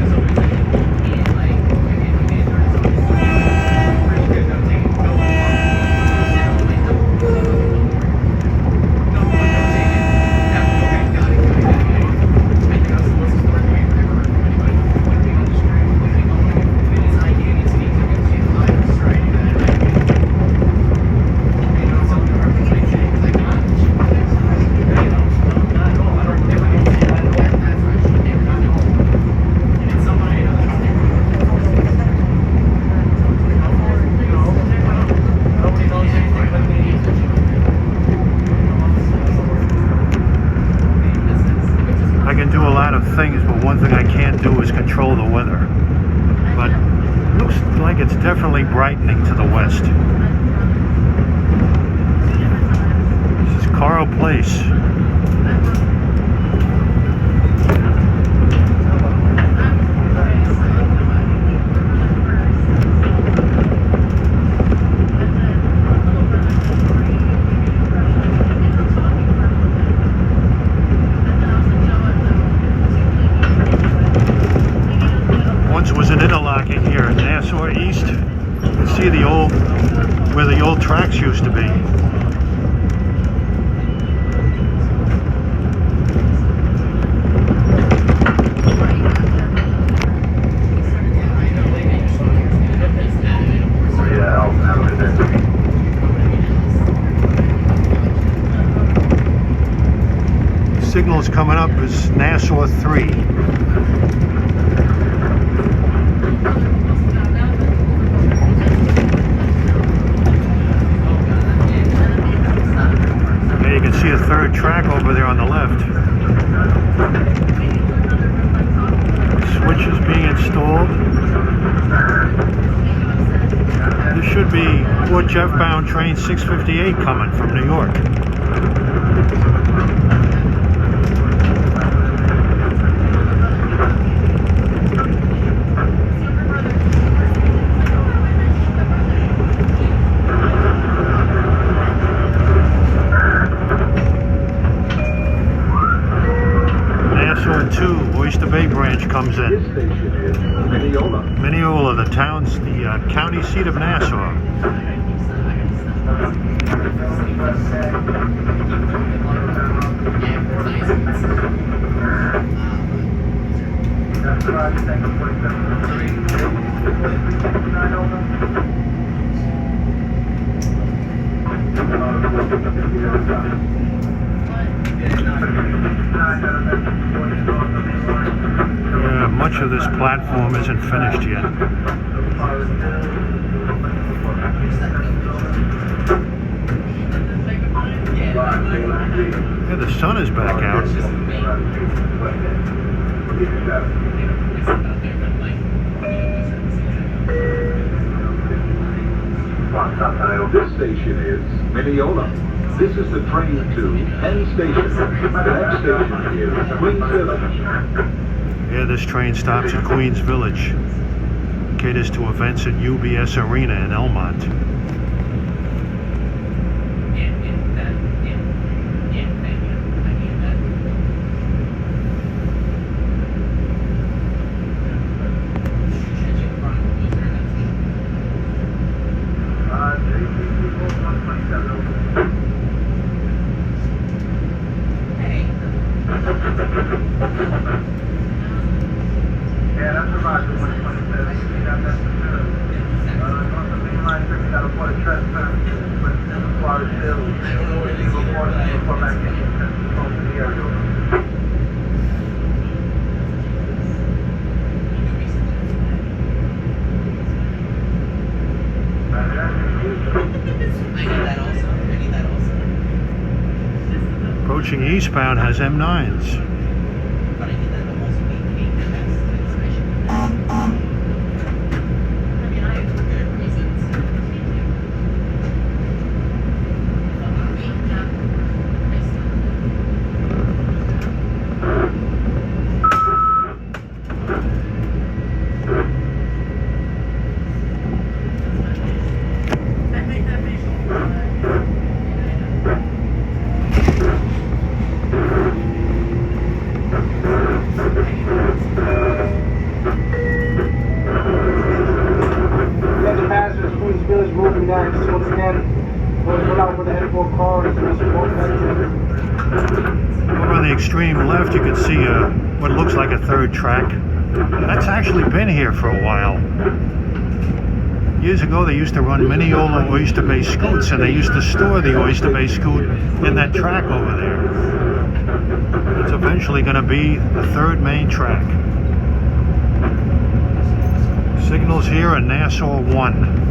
to the west. This is Coral Place. Was an interlocking here in Nassau East. You can see the old, where the old tracks used to be. Signals coming up is Nassau 3. See a third track over there on the left. Switch is being installed. This should be Port Jeff-bound train 658 coming from New York. Oyster Bay branch comes in. This station is Mineola. Mineola, the county seat of Nassau. Yeah, much of this platform isn't finished yet. Yeah, the sun is back out. This station is Mineola. This is the train to Penn Station. The next station is Queens Village. Yeah, this train stops at Queens Village. Caters to events at UBS Arena in Elmont. Approaching eastbound has M9s. Over on the extreme left, you can see what looks like a third track. That's actually been here for a while. Years ago, they used to run Mineola Oyster Bay scoots, and they used to store the Oyster Bay scoot in that track over there. It's eventually going to be the third main track. Signals here are Nassau 1.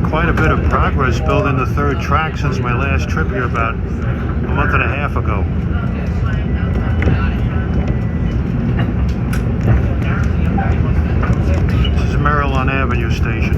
quite a bit of progress building the third track since my last trip here about a month and a half ago. This is Maryland Avenue Station.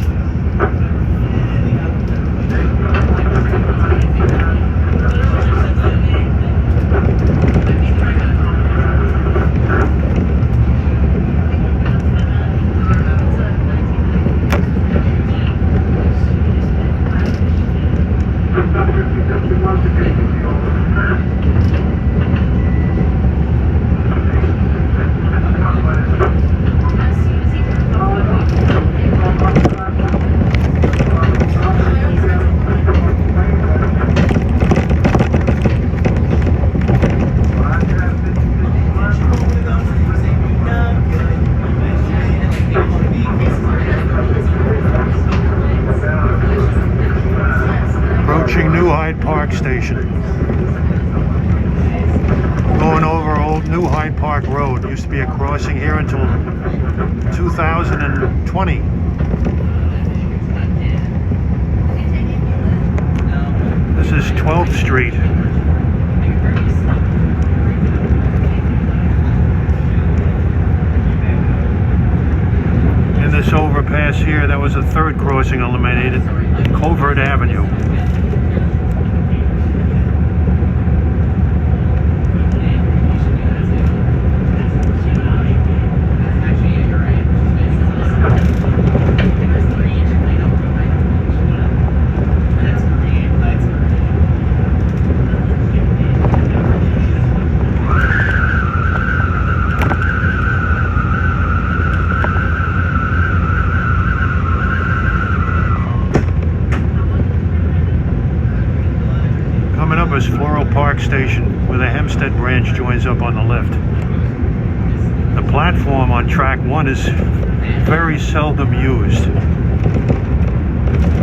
Station. Going over old New Hyde Park Road. Used to be a crossing here until 2020. This is 12th Street. In this overpass here, that was a third crossing eliminated, Covert Avenue. Floral Park Station, where the Hempstead branch joins up on the left. The platform on track 1 is very seldom used.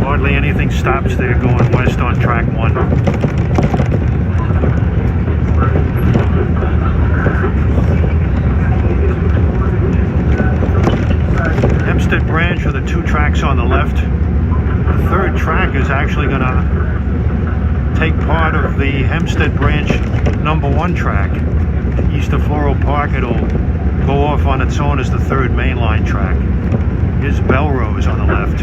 Hardly anything stops there going west on track 1. Hempstead branch are the 2 tracks on the left. The third track is actually going to take part of the Hempstead branch number 1 track. East of Floral Park, it'll go off on its own as the third mainline track. Here's Belrose on the left,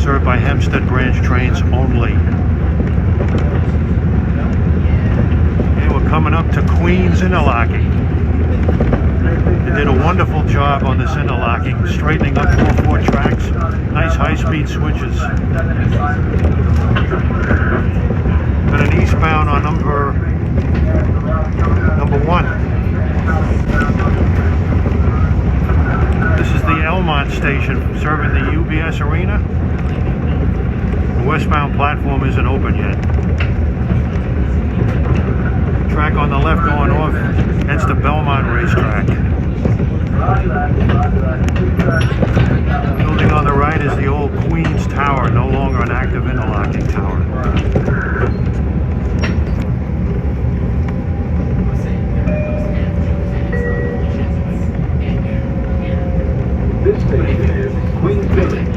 served by Hempstead branch trains only. And we're coming up to Queens interlocking. They did a wonderful job on this interlocking, straightening up all 4 tracks. Nice high-speed switches. Got an eastbound on number 1. This is the Elmont station serving the UBS Arena. The westbound platform isn't open yet. Track on the left going off, that's the Belmont racetrack. Building on the right is the old Queens Tower, no longer an active interlocking tower. This station is Queens Village.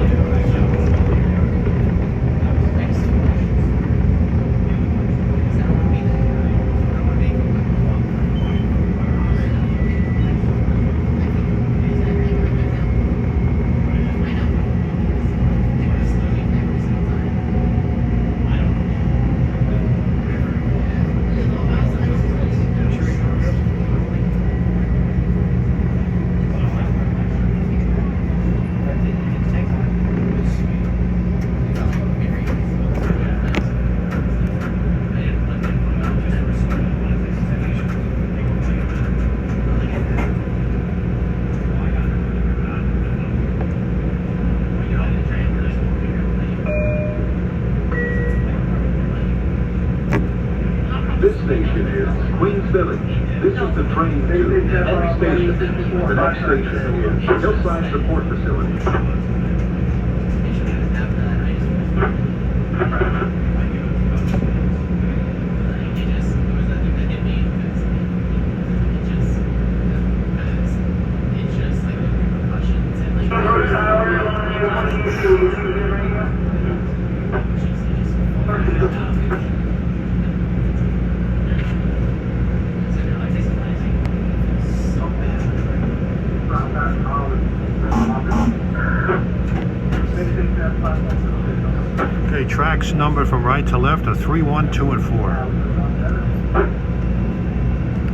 This station is Queens Village. This is the train to End Station. The next station is Hillside Support Facility. Okay, tracks numbered from right to left are 3, 1, 2, and 4.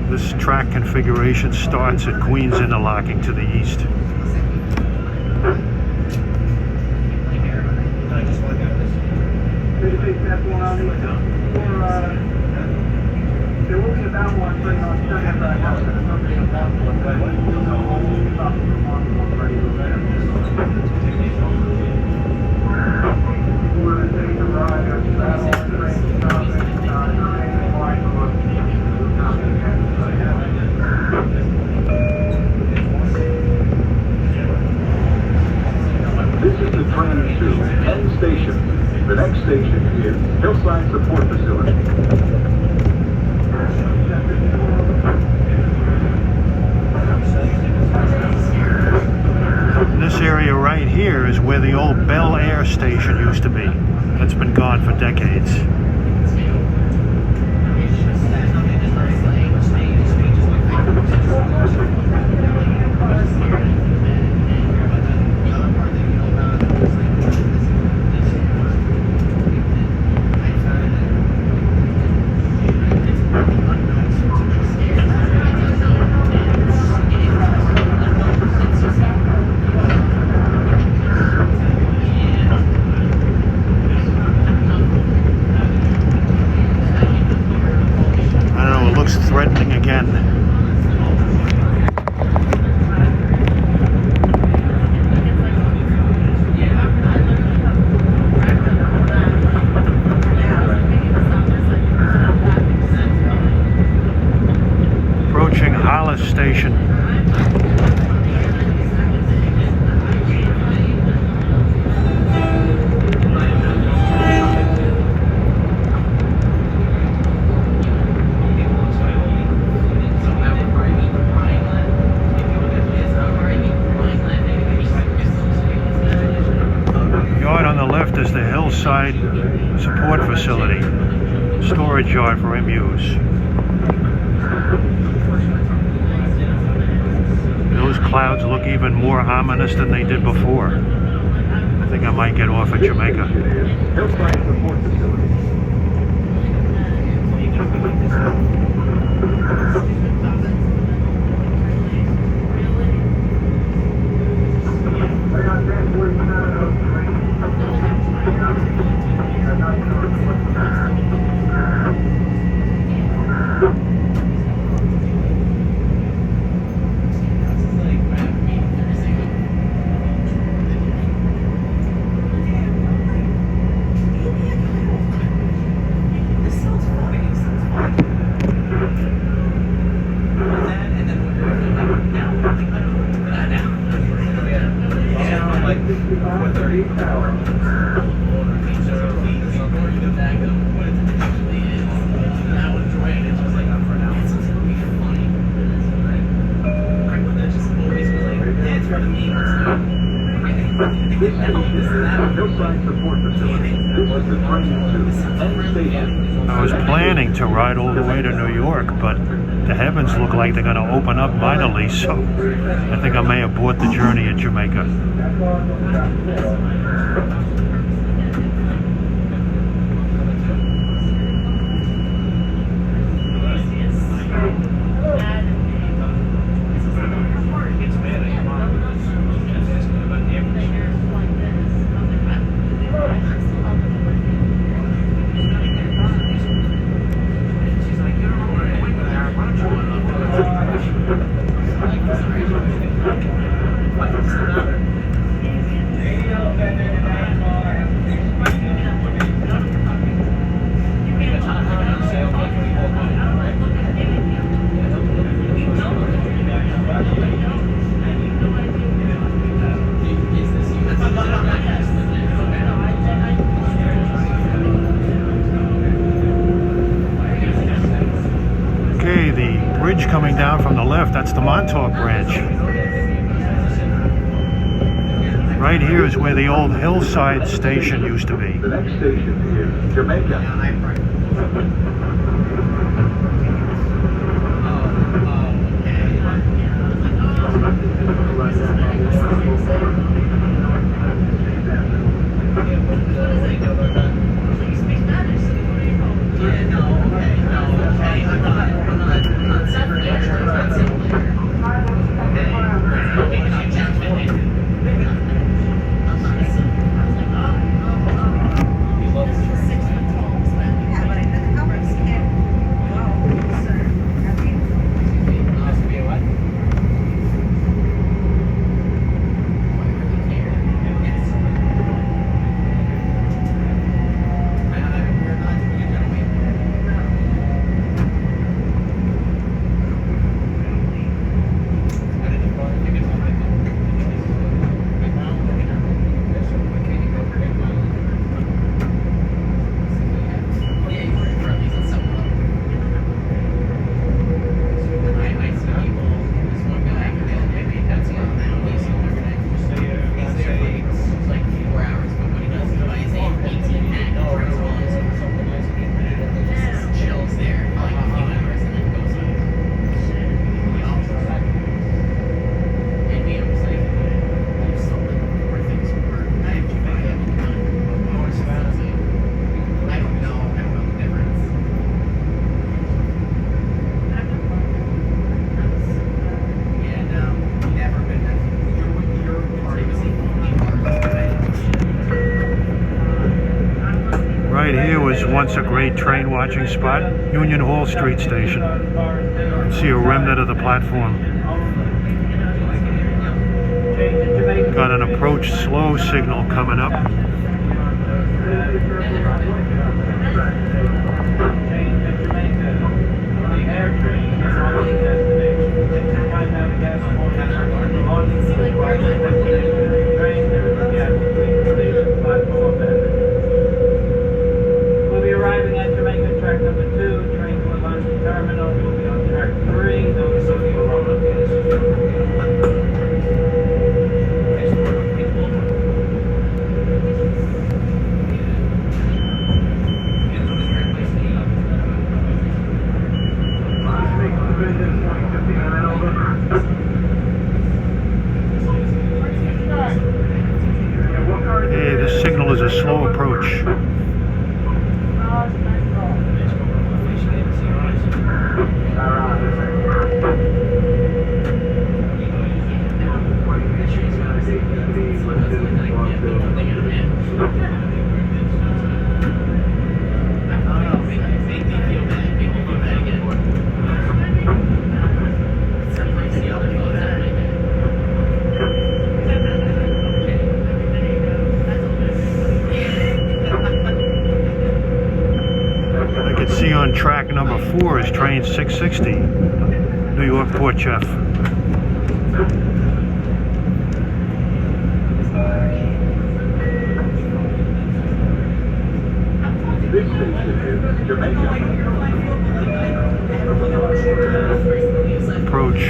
This track configuration starts at Queens Interlocking to the east. There will be about one thing on Sunday house and something This is the train to Penn Station. The next station is Hillside Support Facility. This area right here is where the old Bel Air station used to be. That's been gone for decades. Threatening again. Approaching Hollis Station. Is the Hillside Support Facility, storage yard for MUs. Those clouds look even more ominous than they did before. I think I might get off at Jamaica. Hillside Support Facility. I was planning to ride all the way to New York, but the heavens look like they're going to open up mightily, so I think I may abort the journey at Jamaica. Coming down from the left, that's the Montauk branch. Right here is where the old Hillside station used to be. The next station is Jamaica. Yeah, I'm right. Right here was once a great train watching spot, Union Hall Street Station. See a remnant of the platform. Got an approach slow signal coming up. We'll be arriving at Jamaica track number 2. Train will launch the terminal. We'll be on track 3. Those of you who are on Hey, this signal is a slow approach. I can see on track number 4 is train 660, New York Port Jeff. This station is Jamaica. Approach.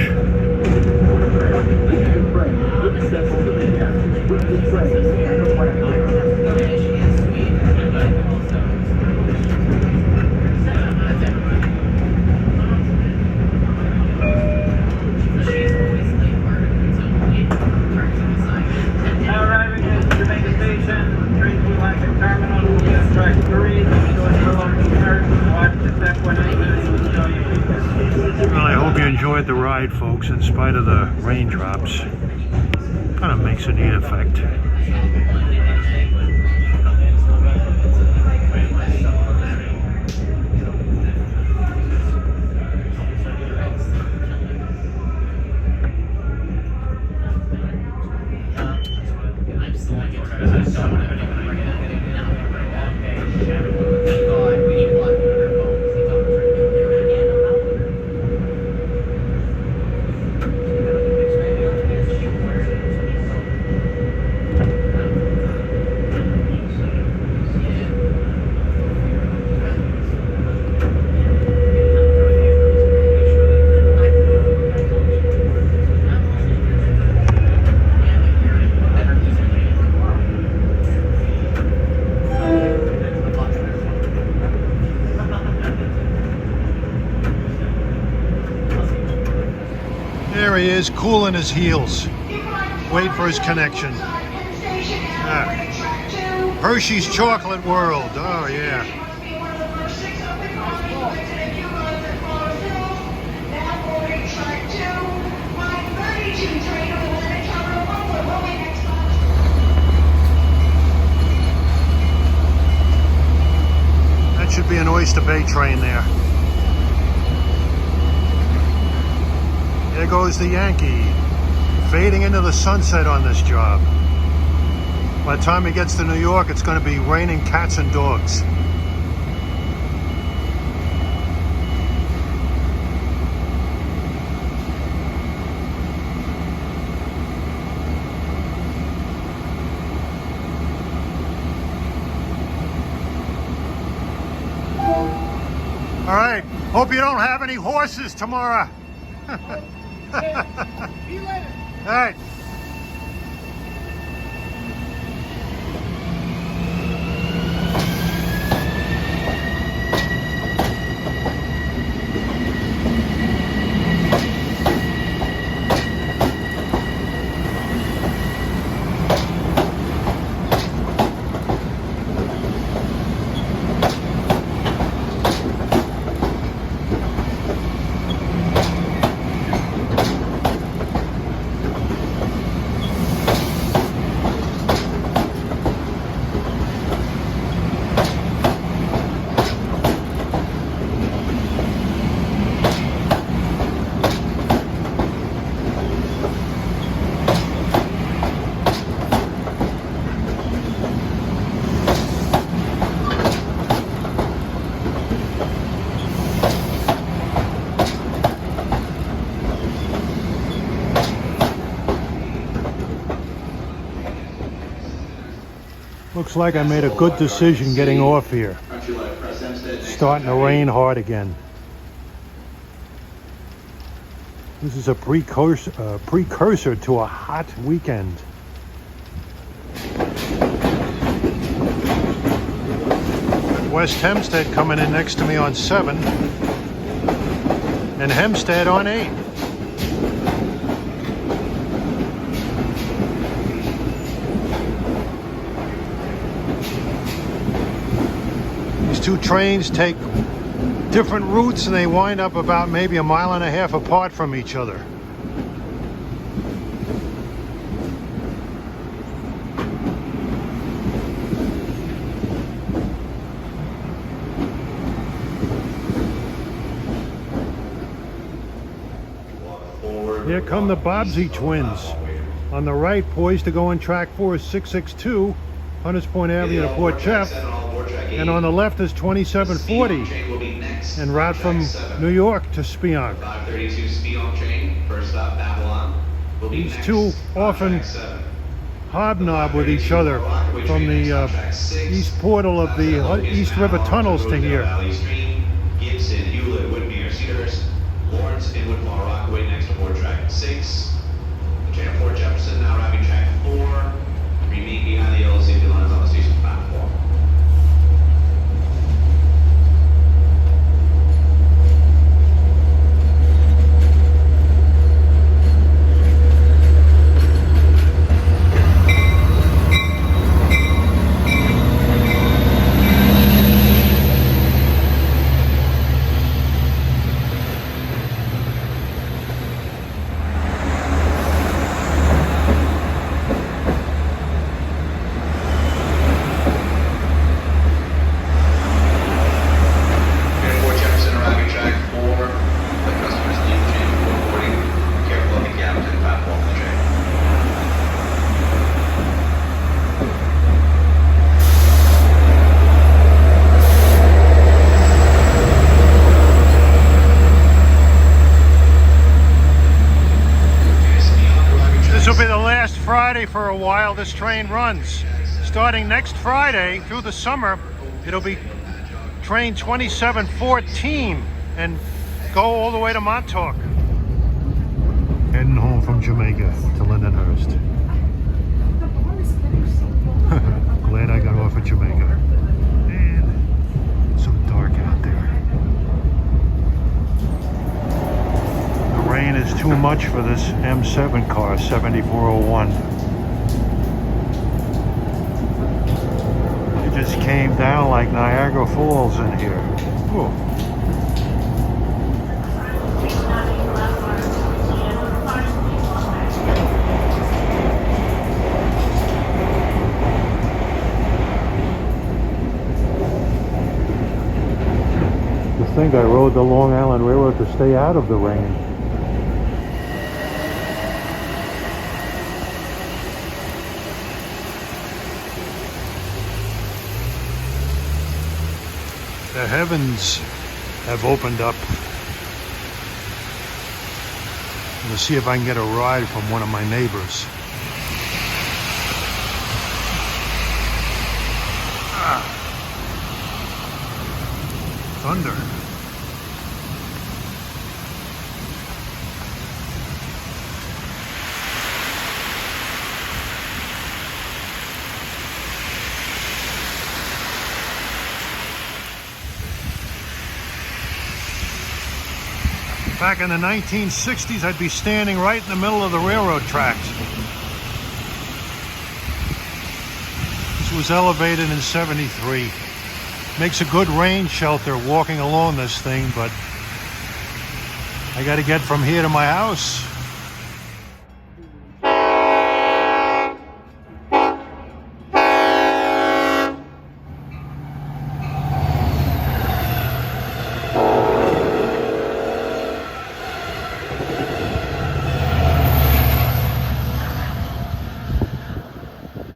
Now arriving at Jamaica Station, train will launch at terminal. We'll be on track 3. Make sure you're along the chart. Watch the step when it's show you. Well, I hope you enjoyed the ride, folks, in spite of the raindrops. Kind of makes a neat effect. There he is, cooling his heels. Wait for his connection. Hershey's Chocolate World. Oh, yeah. That should be an Oyster Bay train there. There goes the Yankee, fading into the sunset on this job. By the time he gets to New York, it's going to be raining cats and dogs. All right, hope you don't have any horses tomorrow. See you later. All right. Looks like I made a good decision getting off here. It's starting to rain hard again. This is a precursor to a hot weekend. West Hempstead coming in next to me on 7 and Hempstead on 8. Two trains take different routes and they wind up about maybe 1.5 miles apart from each other. Here come the Bobbsey twins. On the right, poised to go on track 4 is 662, Hunters Point Avenue to Port Jeff. And on the left is 2740, en route from New York to Spionk. 532 Spionk train, first stop Babylon. These two often hobnob with each other from the east portal of the East River tunnels to here. Gibson, Hewlett, Whitmere, Cedarhurst, Lawrence, Inwood, Fall Rockaway, next to Port Track 6. The train at Port Jefferson now arriving track 4. Remain behind the yellow safety lines on the station platform. Friday for a while this train runs. Starting next Friday through the summer, it'll be train 2714 and go all the way to Montauk. Heading home from Jamaica to Lindenhurst. Glad I got off at Jamaica. Man, it's so dark out there. The rain is too much for this M7 car, 7401. It just came down like Niagara Falls in here. Ooh. I think I rode the Long Island Railroad to stay out of the rain. The heavens have opened up. I'm gonna see if I can get a ride from one of my neighbors. Thunder. Back in the 1960s, I'd be standing right in the middle of the railroad tracks. This was elevated in '73. Makes a good rain shelter walking along this thing, but I got to get from here to my house.